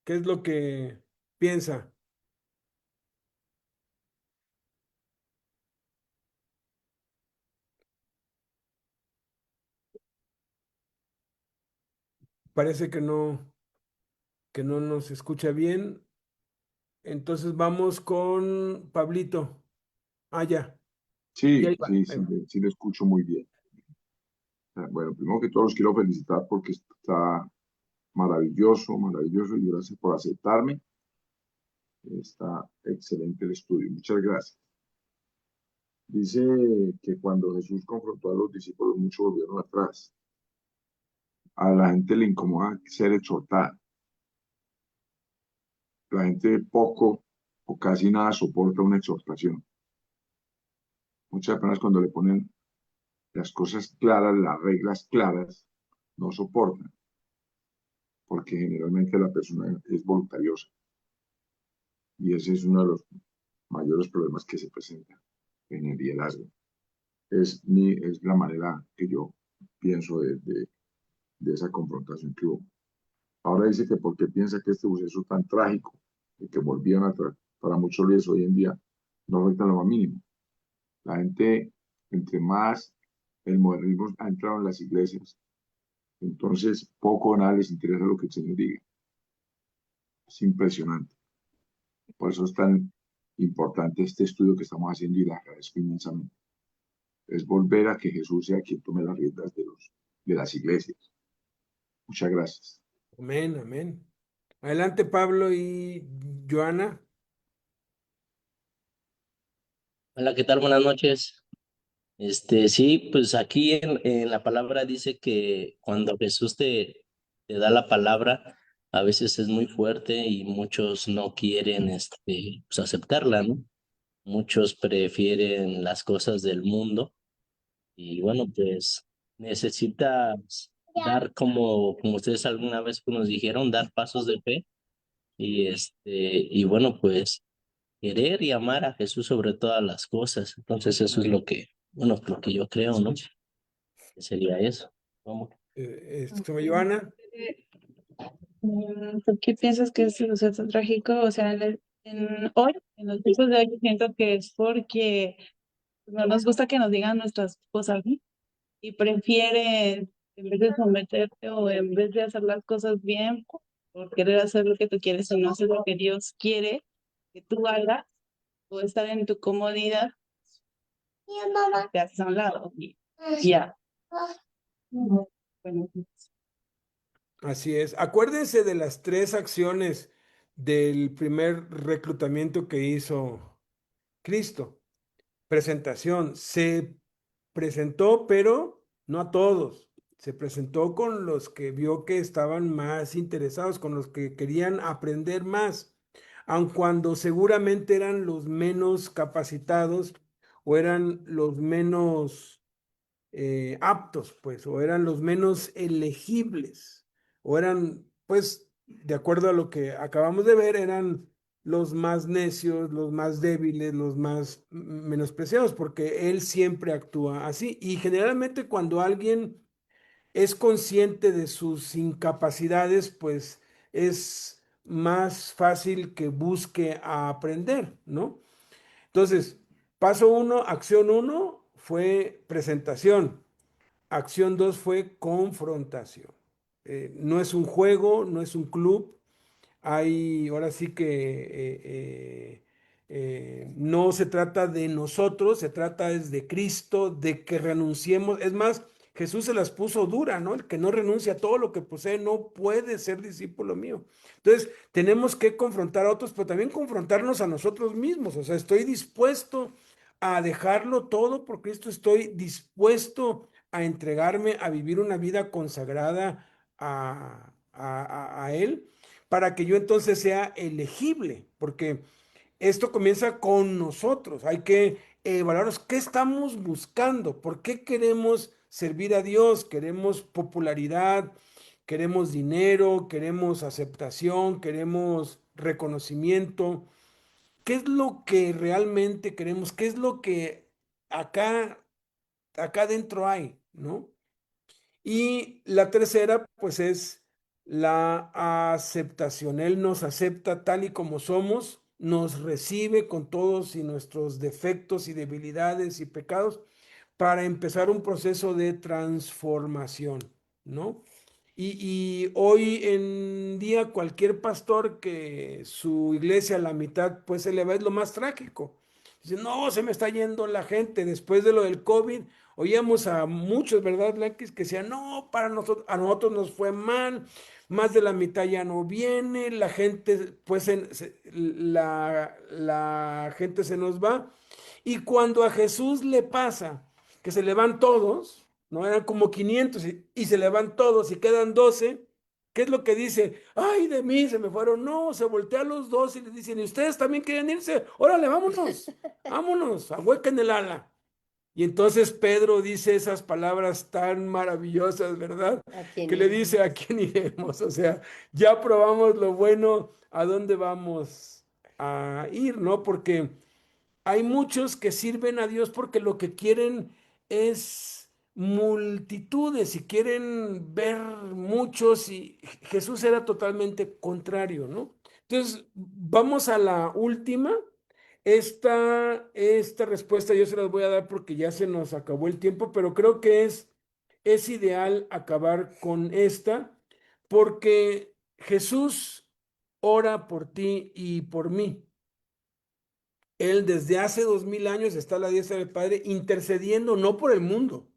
Speaker 1: ¿qué es lo que piensa? Parece que no nos escucha bien. Entonces vamos con Pablito. Ah, ya. Y
Speaker 20: Sí,
Speaker 1: ahí va,
Speaker 20: sí,
Speaker 1: ahí
Speaker 20: sí,
Speaker 1: va.
Speaker 20: sí lo escucho muy bien. Bueno, primero que todo los quiero felicitar porque está maravilloso, maravilloso y gracias por aceptarme. Está excelente el estudio. Muchas gracias. Dice que cuando Jesús confrontó a los discípulos, muchos volvieron atrás. A la gente le incomoda ser exhortada. La gente poco o casi nada soporta una exhortación. Muchas personas cuando le ponen las cosas claras, las reglas claras, no soportan, porque generalmente la persona es voluntariosa. Y ese es uno de los mayores problemas que se presentan en el liderazgo. Es la manera que yo pienso de esa confrontación que hubo. Ahora dice que porque piensa que este suceso tan trágico, de que volvían atrás, para muchos líderes hoy en día no afecta lo más mínimo. La gente, entre más el modernismo ha entrado en las iglesias, entonces poco o nada les interesa lo que el Señor diga. Es impresionante. Por eso es tan importante este estudio que estamos haciendo y le agradezco inmensamente. Es volver a que Jesús sea quien tome las riendas de las iglesias. Muchas gracias.
Speaker 1: Amén, amén. Adelante, Pablo y Joana.
Speaker 21: Hola, ¿qué tal? Buenas noches. Sí, pues aquí en la palabra dice que cuando Jesús te da la palabra, a veces es muy fuerte y muchos no quieren pues aceptarla, ¿no? Muchos prefieren las cosas del mundo y bueno, pues necesitas dar como ustedes alguna vez nos dijeron, dar pasos de fe y bueno, pues querer y amar a Jesús sobre todas las cosas. Entonces eso es bueno, lo que yo creo, ¿no? Que sería eso. ¿Cómo?
Speaker 1: Joana.
Speaker 12: ¿Por qué piensas que es un suceso trágico? O sea, hoy, en los tiempos de hoy, yo siento que es porque no nos gusta que nos digan nuestras cosas, ¿no? Y prefieren, en vez de someterte o en vez de hacer las cosas bien, por querer hacer lo que tú quieres o no hacer lo que Dios quiere que tú hagas, o estar en tu comodidad, te haces a un lado y ya. Bueno,
Speaker 1: Así es. Acuérdense de las 3 acciones del primer reclutamiento que hizo Cristo. Presentación. Se presentó, pero no a todos. Se presentó con los que vio que estaban más interesados, con los que querían aprender más, aun cuando seguramente eran los menos capacitados o eran los menos aptos, pues, o eran los menos elegibles, o eran, pues, de acuerdo a lo que acabamos de ver, eran los más necios, los más débiles, los más menospreciados, porque él siempre actúa así. Y generalmente cuando alguien es consciente de sus incapacidades, pues es más fácil que busque a aprender, ¿no? Entonces, paso 1, acción 1 fue presentación. Acción 2 fue confrontación. No es un juego, no es un club. Ahora sí que no se trata de nosotros, se trata es de Cristo, de que renunciemos. Es más, Jesús se las puso dura, ¿no? El que no renuncia a todo lo que posee no puede ser discípulo mío. Entonces, tenemos que confrontar a otros, pero también confrontarnos a nosotros mismos. O sea, estoy dispuesto a dejarlo todo por Cristo, estoy dispuesto a entregarme, a vivir una vida consagrada a Él, para que yo entonces sea elegible, porque esto comienza con nosotros. Hay que evaluarnos qué estamos buscando, por qué queremos servir a Dios, queremos popularidad, queremos dinero, queremos aceptación, queremos reconocimiento. ¿Qué es lo que realmente queremos? ¿Qué es lo que acá dentro hay, ¿no? Y la tercera, pues es la aceptación. Él nos acepta tal y como somos, nos recibe con todos y nuestros defectos y debilidades y pecados para empezar un proceso de transformación, ¿no? Y hoy en día cualquier pastor que su iglesia a la mitad pues se le va es lo más trágico. Dice, no, se me está yendo la gente. Después de lo del COVID, oíamos a muchos, ¿verdad, Blanquis? Que decían, no, para nosotros, a nosotros nos fue mal, más de la mitad ya no viene, la gente, pues la gente se nos va. Y cuando a Jesús le pasa que se le van todos, ¿no? Eran como 500 y se le van todos y quedan 12. ¿Qué es lo que dice? Ay, de mí se me fueron. No, se voltea a los dos y les dicen, ¿y ustedes también quieren irse? Órale, vámonos, vámonos, ahuequen el ala. Y entonces Pedro dice esas palabras tan maravillosas, ¿verdad? Que le dice, ¿a quién iremos? O sea, ya probamos lo bueno, ¿a dónde vamos a ir, no? Porque hay muchos que sirven a Dios porque lo que quieren es multitudes y quieren ver muchos y Jesús era totalmente contrario, ¿no? Entonces, vamos a la última. Esta respuesta yo se las voy a dar porque ya se nos acabó el tiempo, pero creo que es ideal acabar con esta porque Jesús ora por ti y por mí. Él desde hace 2000 años está a la diestra del Padre intercediendo no por el mundo,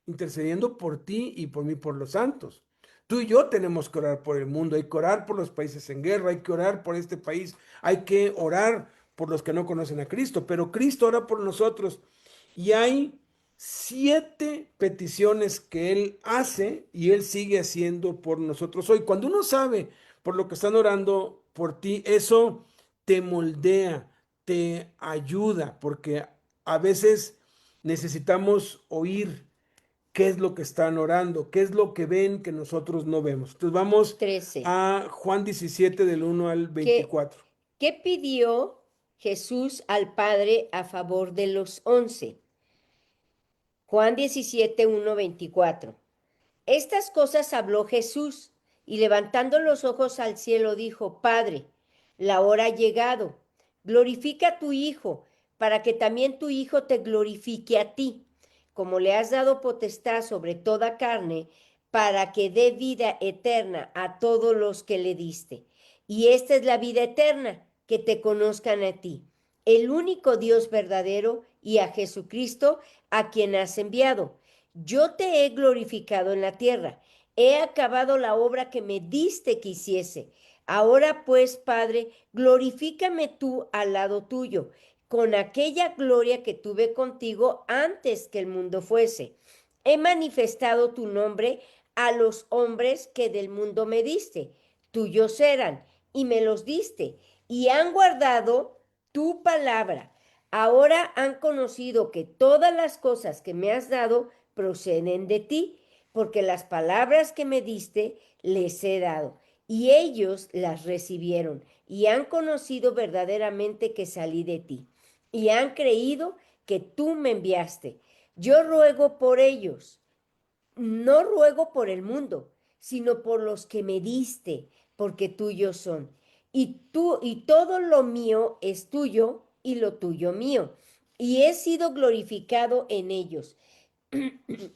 Speaker 1: intercediendo por ti y por mí, por los santos. Tú y yo tenemos que orar por el mundo, hay que orar por los países en guerra, hay que orar por este país, hay que orar por los que no conocen a Cristo, pero Cristo ora por nosotros y hay 7 peticiones que Él hace y Él sigue haciendo por nosotros hoy. Cuando uno sabe por lo que están orando por ti, eso te moldea, te ayuda, porque a veces necesitamos oír qué es lo que están orando, qué es lo que ven que nosotros no vemos. Entonces vamos
Speaker 3: 13.
Speaker 1: a Juan 17 del 1 al
Speaker 3: ¿Qué,
Speaker 1: 24.
Speaker 3: qué pidió Jesús al Padre a favor de los 11? Juan 17, 1, 24. Estas cosas habló Jesús y levantando los ojos al cielo dijo, Padre, la hora ha llegado, glorifica a tu Hijo, para que también tu Hijo te glorifique a ti, como le has dado potestad sobre toda carne, para que dé vida eterna a todos los que le diste. Y esta es la vida eterna, que te conozcan a ti, el único Dios verdadero, y a Jesucristo, a quien has enviado. Yo te he glorificado en la tierra, he acabado la obra que me diste que hiciese. Ahora pues, Padre, glorifícame tú al lado tuyo, con aquella gloria que tuve contigo antes que el mundo fuese. He manifestado tu nombre a los hombres que del mundo me diste. Tuyos eran, y me los diste, y han guardado tu palabra. Ahora han conocido que todas las cosas que me has dado proceden de ti, porque las palabras que me diste les he dado, y ellos las recibieron, y han conocido verdaderamente que salí de ti, y han creído que tú me enviaste. Yo ruego por ellos, no ruego por el mundo, sino por los que me diste, porque tuyos son. Y todo lo mío es tuyo, y lo tuyo mío. Y he sido glorificado en ellos.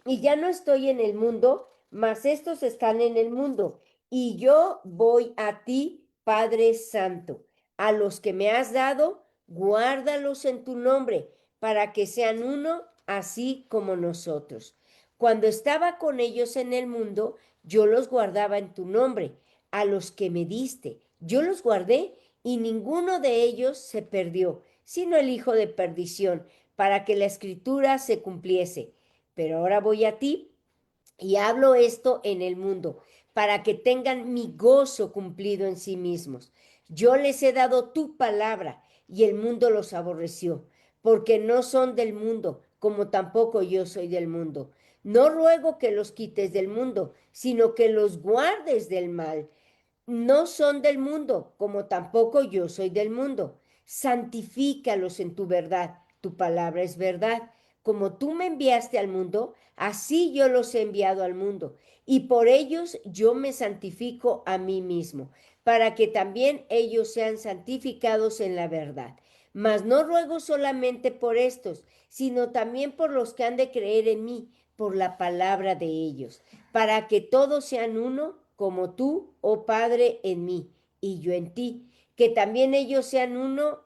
Speaker 3: Y ya no estoy en el mundo, mas estos están en el mundo. Y yo voy a ti, Padre Santo. A los que me has dado, guárdalos en tu nombre, para que sean uno, así como nosotros. Cuando estaba con ellos en el mundo, yo los guardaba en tu nombre. A los que me diste, yo los guardé, y ninguno de ellos se perdió, sino el hijo de perdición, para que la escritura se cumpliese. Pero ahora voy a ti y hablo esto en el mundo, para que tengan mi gozo cumplido en sí mismos. Yo les he dado tu palabra, y el mundo los aborreció, porque no son del mundo, como tampoco yo soy del mundo. No ruego que los quites del mundo, sino que los guardes del mal. No son del mundo, como tampoco yo soy del mundo. Santifícalos en tu verdad, tu palabra es verdad. Como tú me enviaste al mundo, así yo los he enviado al mundo, y por ellos yo me santifico a mí mismo, para que también ellos sean santificados en la verdad. Mas no ruego solamente por estos, sino también por los que han de creer en mí, por la palabra de ellos, para que todos sean uno, como tú, oh Padre, en mí, y yo en ti, que también ellos sean uno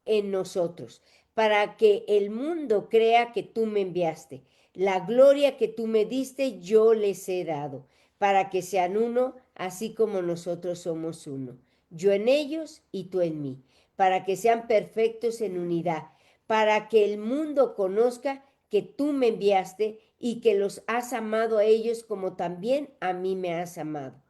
Speaker 3: en nosotros, para que el mundo crea que tú me enviaste. La gloria que tú me diste yo les he dado, para que sean uno, así como nosotros somos uno. Yo en ellos y tú en mí, para que sean perfectos en unidad, para que el mundo conozca que tú me enviaste y que los has amado a ellos como también a mí me has amado.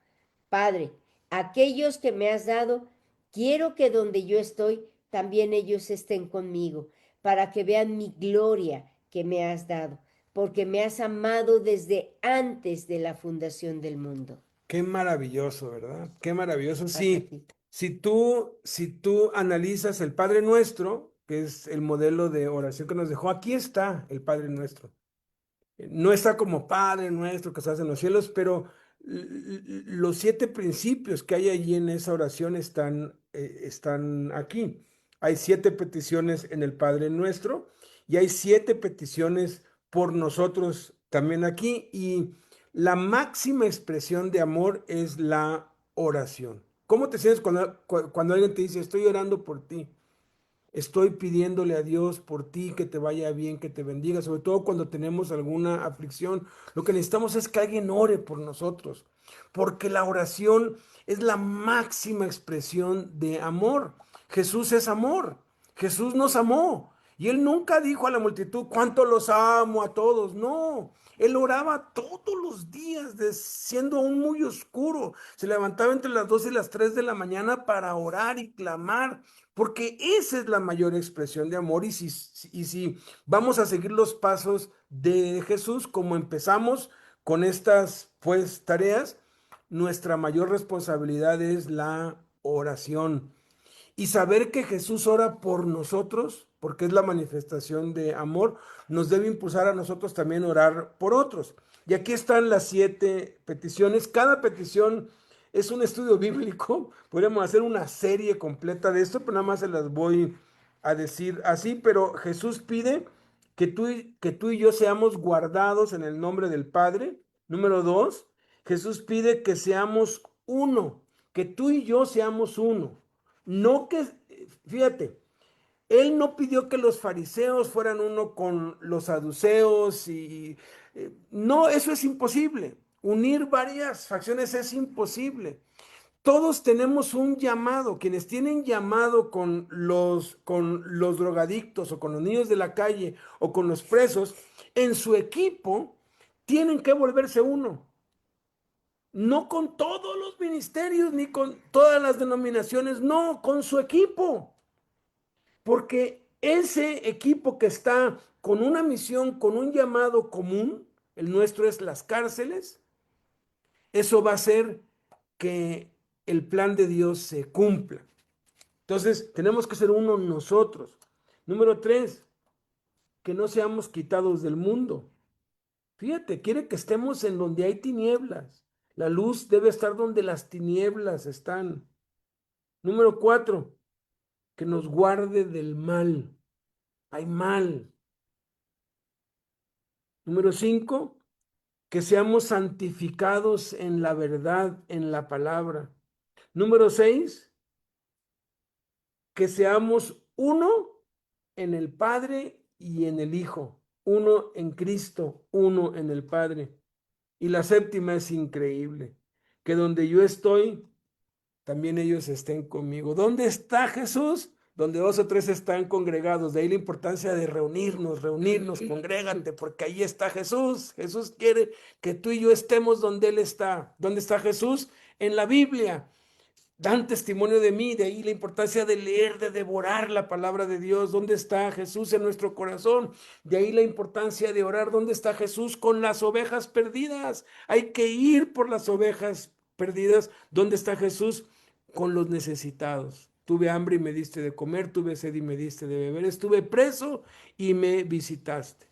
Speaker 3: Padre, aquellos que me has dado, quiero que donde yo estoy, también ellos estén conmigo, para que vean mi gloria que me has dado, porque me has amado desde antes de la fundación del mundo.
Speaker 1: Qué maravilloso, ¿verdad? Qué maravilloso.
Speaker 3: Hasta
Speaker 1: Sí,
Speaker 3: aquí.
Speaker 1: si tú analizas el Padre Nuestro, que es el modelo de oración que nos dejó. Aquí está el Padre Nuestro. No está como Padre Nuestro que estás en los cielos, pero los 7 principios que hay allí en esa oración están aquí. Hay 7 peticiones en el Padre Nuestro y hay 7 peticiones por nosotros también aquí. Y la máxima expresión de amor es la oración. ¿Cómo te sientes cuando alguien te dice, estoy orando por ti? Estoy pidiéndole a Dios por ti, que te vaya bien, que te bendiga, sobre todo cuando tenemos alguna aflicción. Lo que necesitamos es que alguien ore por nosotros, porque la oración es la máxima expresión de amor. Jesús es amor. Jesús nos amó. Y él nunca dijo a la multitud, cuánto los amo a todos. No, él oraba todos los días, siendo aún muy oscuro. Se levantaba entre las 2 y las 3 de la mañana para orar y clamar, porque esa es la mayor expresión de amor. Y si vamos a seguir los pasos de Jesús, como empezamos con estas pues tareas, nuestra mayor responsabilidad es la oración. Y saber que Jesús ora por nosotros, porque es la manifestación de amor, nos debe impulsar a nosotros también a orar por otros. Y aquí están las 7 peticiones. Cada petición es un estudio bíblico. Podríamos hacer una serie completa de esto, pero nada más se las voy a decir así. Pero Jesús pide que tú y yo seamos guardados en el nombre del Padre. Número 2, Jesús pide que seamos uno, que tú y yo seamos uno. No que, fíjate, él no pidió que los fariseos fueran uno con los saduceos y no, eso es imposible. Unir varias facciones es imposible. Todos tenemos un llamado. Quienes tienen llamado con los drogadictos o con los niños de la calle o con los presos, en su equipo tienen que volverse uno. No con todos los ministerios ni con todas las denominaciones, no, con su equipo. Porque ese equipo que está con una misión, con un llamado común, el nuestro es las cárceles, eso va a hacer que el plan de Dios se cumpla. Entonces, tenemos que ser uno nosotros. Número 3, que no seamos quitados del mundo. Fíjate, quiere que estemos en donde hay tinieblas. La luz debe estar donde las tinieblas están. Número 4, que nos guarde del mal. Hay mal. Número 5, que seamos santificados en la verdad, en la palabra. Número 6, que seamos uno en el Padre y en el Hijo. Uno en Cristo, uno en el Padre. Y la 7ª es increíble, que donde yo estoy, también ellos estén conmigo. ¿Dónde está Jesús? Donde 2 o 3 están congregados. De ahí la importancia de reunirnos, congrégate, porque ahí está Jesús. Jesús quiere que tú y yo estemos donde Él está. ¿Dónde está Jesús? En la Biblia. Dan testimonio de mí, de ahí la importancia de leer, de devorar la palabra de Dios. ¿Dónde está Jesús en nuestro corazón? De ahí la importancia de orar. ¿Dónde está Jesús con las ovejas perdidas? Hay que ir por las ovejas perdidas. ¿Dónde está Jesús con los necesitados? Tuve hambre y me diste de comer, tuve sed y me diste de beber, estuve preso y me visitaste.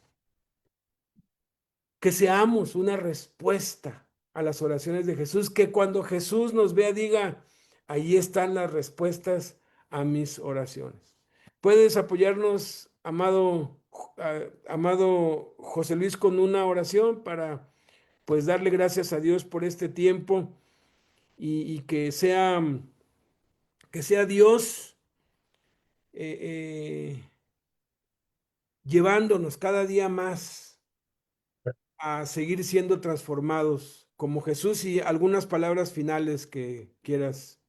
Speaker 1: Que seamos una respuesta a las oraciones de Jesús, que cuando Jesús nos vea diga, ahí están las respuestas a mis oraciones. ¿Puedes apoyarnos, amado José Luis, con una oración para pues darle gracias a Dios por este tiempo y que sea Dios llevándonos cada día más a seguir siendo transformados como Jesús? Y algunas palabras finales que quieras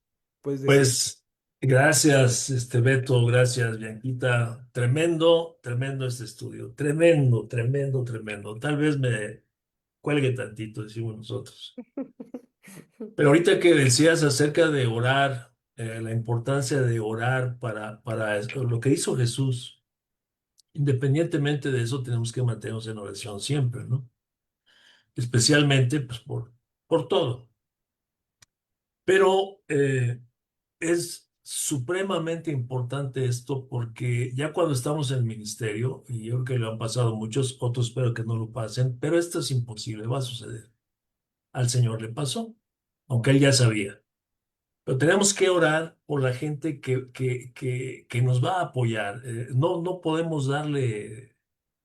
Speaker 1: pues decir.
Speaker 4: Pues gracias, Beto, gracias, Bianquita. Tremendo, tremendo este estudio. Tremendo, tremendo, tremendo. Tal vez me cuelgue tantito, decimos nosotros. Pero ahorita que decías acerca de orar, la importancia de orar para lo que hizo Jesús, independientemente de eso, tenemos que mantenernos en oración siempre, ¿no? Especialmente pues, por todo. Pero es supremamente importante esto porque ya cuando estamos en el ministerio, y yo creo que lo han pasado muchos, otros espero que no lo pasen, pero esto es imposible, va a suceder. Al Señor le pasó, aunque Él ya sabía. Pero tenemos que orar por la gente que nos va a apoyar. No podemos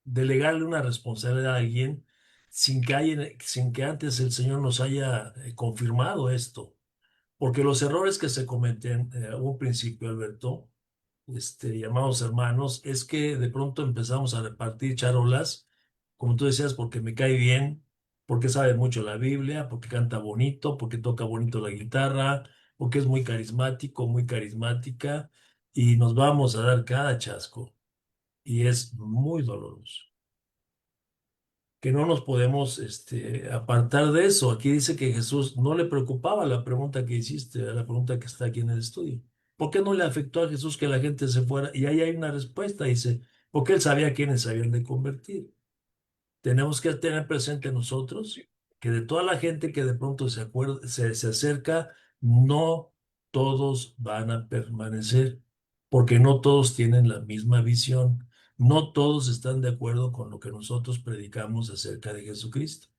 Speaker 4: delegarle una responsabilidad a alguien sin que antes el Señor nos haya confirmado esto. Porque los errores que se cometen a un principio, Alberto, llamados hermanos, es que de pronto empezamos a repartir charolas, como tú decías, porque me cae bien, porque sabe mucho la Biblia, porque canta bonito, porque toca bonito la guitarra, porque es muy carismático, muy carismática, y nos vamos a dar cada chasco, y es muy doloroso. Que no nos podemos apartar de eso. Aquí dice que Jesús no le preocupaba la pregunta que hiciste, la pregunta que está aquí en el estudio. ¿Por qué no le afectó a Jesús que la gente se fuera? Y ahí hay una respuesta, dice, porque él sabía quiénes se habían de convertir. Tenemos que tener presente nosotros que de toda la gente que de pronto se acerca, no todos van a permanecer, porque no todos tienen la misma visión, no todos están de acuerdo con lo que nosotros predicamos acerca de Jesucristo.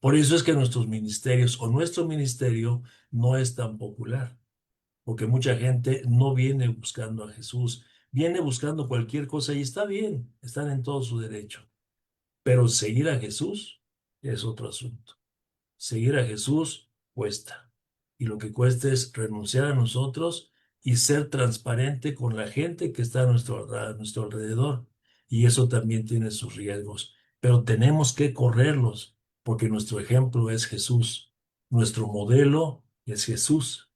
Speaker 4: Por eso es que nuestros ministerios o nuestro ministerio no es tan popular, porque mucha gente no viene buscando a Jesús, viene buscando cualquier cosa y está bien, están en todo su derecho. Pero seguir a Jesús es otro asunto. Seguir a Jesús cuesta. Y lo que cuesta es renunciar a nosotros y ser transparente con la gente que está a nuestro alrededor. Y eso también tiene sus riesgos. Pero tenemos que correrlos porque nuestro ejemplo es Jesús. Nuestro modelo es Jesús.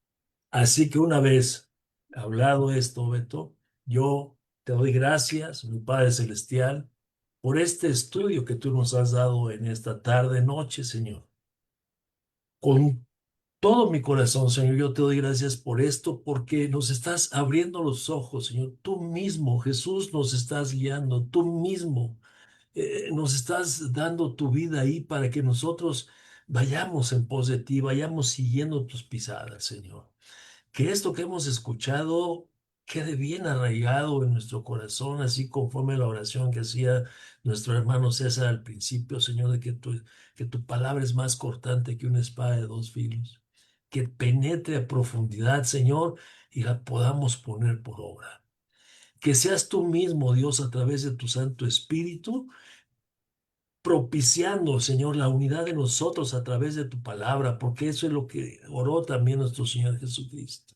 Speaker 4: Así que una vez hablado esto, Beto, yo te doy gracias, mi Padre Celestial, por este estudio que tú nos has dado en esta tarde, noche, Señor. Con todo mi corazón, Señor, yo te doy gracias por esto, porque nos estás abriendo los ojos, Señor. Tú mismo, Jesús, nos estás guiando, tú mismo nos estás dando tu vida ahí para que nosotros vayamos en pos de ti, vayamos siguiendo tus pisadas, Señor. Que esto que hemos escuchado quede bien arraigado en nuestro corazón, así conforme la oración que hacía nuestro hermano César al principio, Señor, de que tu palabra es más cortante que una espada de dos filos, que penetre a profundidad, Señor, y la podamos poner por obra. Que seas tú mismo, Dios, a través de tu Santo Espíritu, propiciando, Señor, la unidad de nosotros a través de tu palabra, porque eso es lo que oró también nuestro Señor Jesucristo.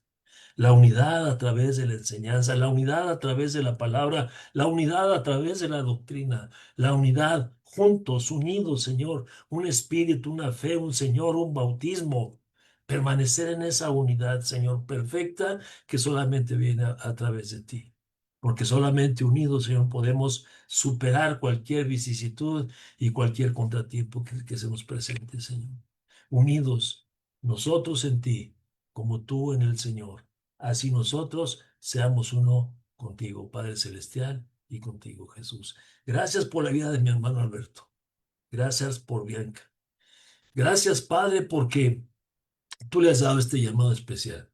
Speaker 4: La unidad a través de la enseñanza, la unidad a través de la palabra, la unidad a través de la doctrina, la unidad juntos, unidos, Señor, un espíritu, una fe, un Señor, un bautismo. Permanecer en esa unidad, Señor, perfecta, que solamente viene a través de ti. Porque solamente unidos, Señor, podemos superar cualquier vicisitud y cualquier contratiempo que se nos presente, Señor. Unidos, nosotros en ti, como tú en el Señor. Así nosotros seamos uno contigo, Padre Celestial, y contigo, Jesús. Gracias por la vida de mi hermano Alberto. Gracias por Bianca. Gracias, Padre, porque tú le has dado este llamado especial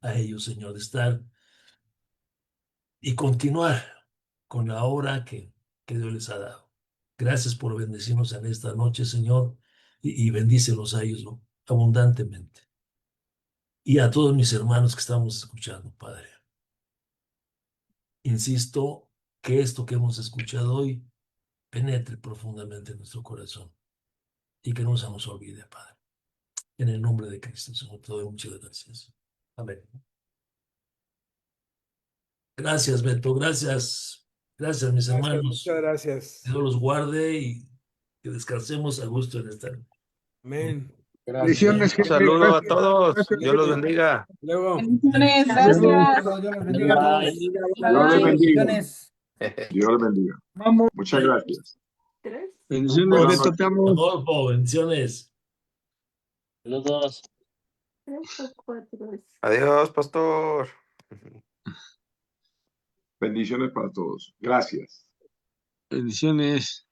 Speaker 4: a ellos, Señor, de estar y continuar con la obra que Dios les ha dado. Gracias por bendecirnos en esta noche, Señor, y bendícelos a ellos, ¿no?, abundantemente. Y a todos mis hermanos que estamos escuchando, Padre. Insisto que esto que hemos escuchado hoy penetre profundamente en nuestro corazón y que no se nos olvide, Padre. En el nombre de Cristo, Señor, te doy muchas gracias. Amén. Gracias, Beto. Gracias. Gracias, mis
Speaker 1: Gracias,
Speaker 4: hermanos.
Speaker 1: muchas gracias.
Speaker 4: Dios los guarde y que descansemos a gusto en esta noche.
Speaker 1: Amén.
Speaker 9: Bendiciones,
Speaker 14: Un
Speaker 9: jefe.
Speaker 14: saludo a
Speaker 9: Gracias.
Speaker 14: todos.
Speaker 9: Gracias,
Speaker 14: Dios los
Speaker 9: jefe.
Speaker 14: bendiga.
Speaker 1: Luego.
Speaker 12: Bendiciones,
Speaker 10: Saludos,
Speaker 12: gracias.
Speaker 10: Dios los bendiga a todos.
Speaker 20: Dios les bendiga.
Speaker 10: Bendiciones.
Speaker 20: Dios les bendiga.
Speaker 10: Vamos.
Speaker 20: Muchas gracias.
Speaker 18: Bendiciones,
Speaker 20: Buenas
Speaker 18: Beto,
Speaker 20: noches.
Speaker 18: te amo.
Speaker 4: Adolfo, bendiciones.
Speaker 21: Saludos.
Speaker 14: Adiós, pastor.
Speaker 20: Bendiciones para todos. Gracias.
Speaker 18: Bendiciones.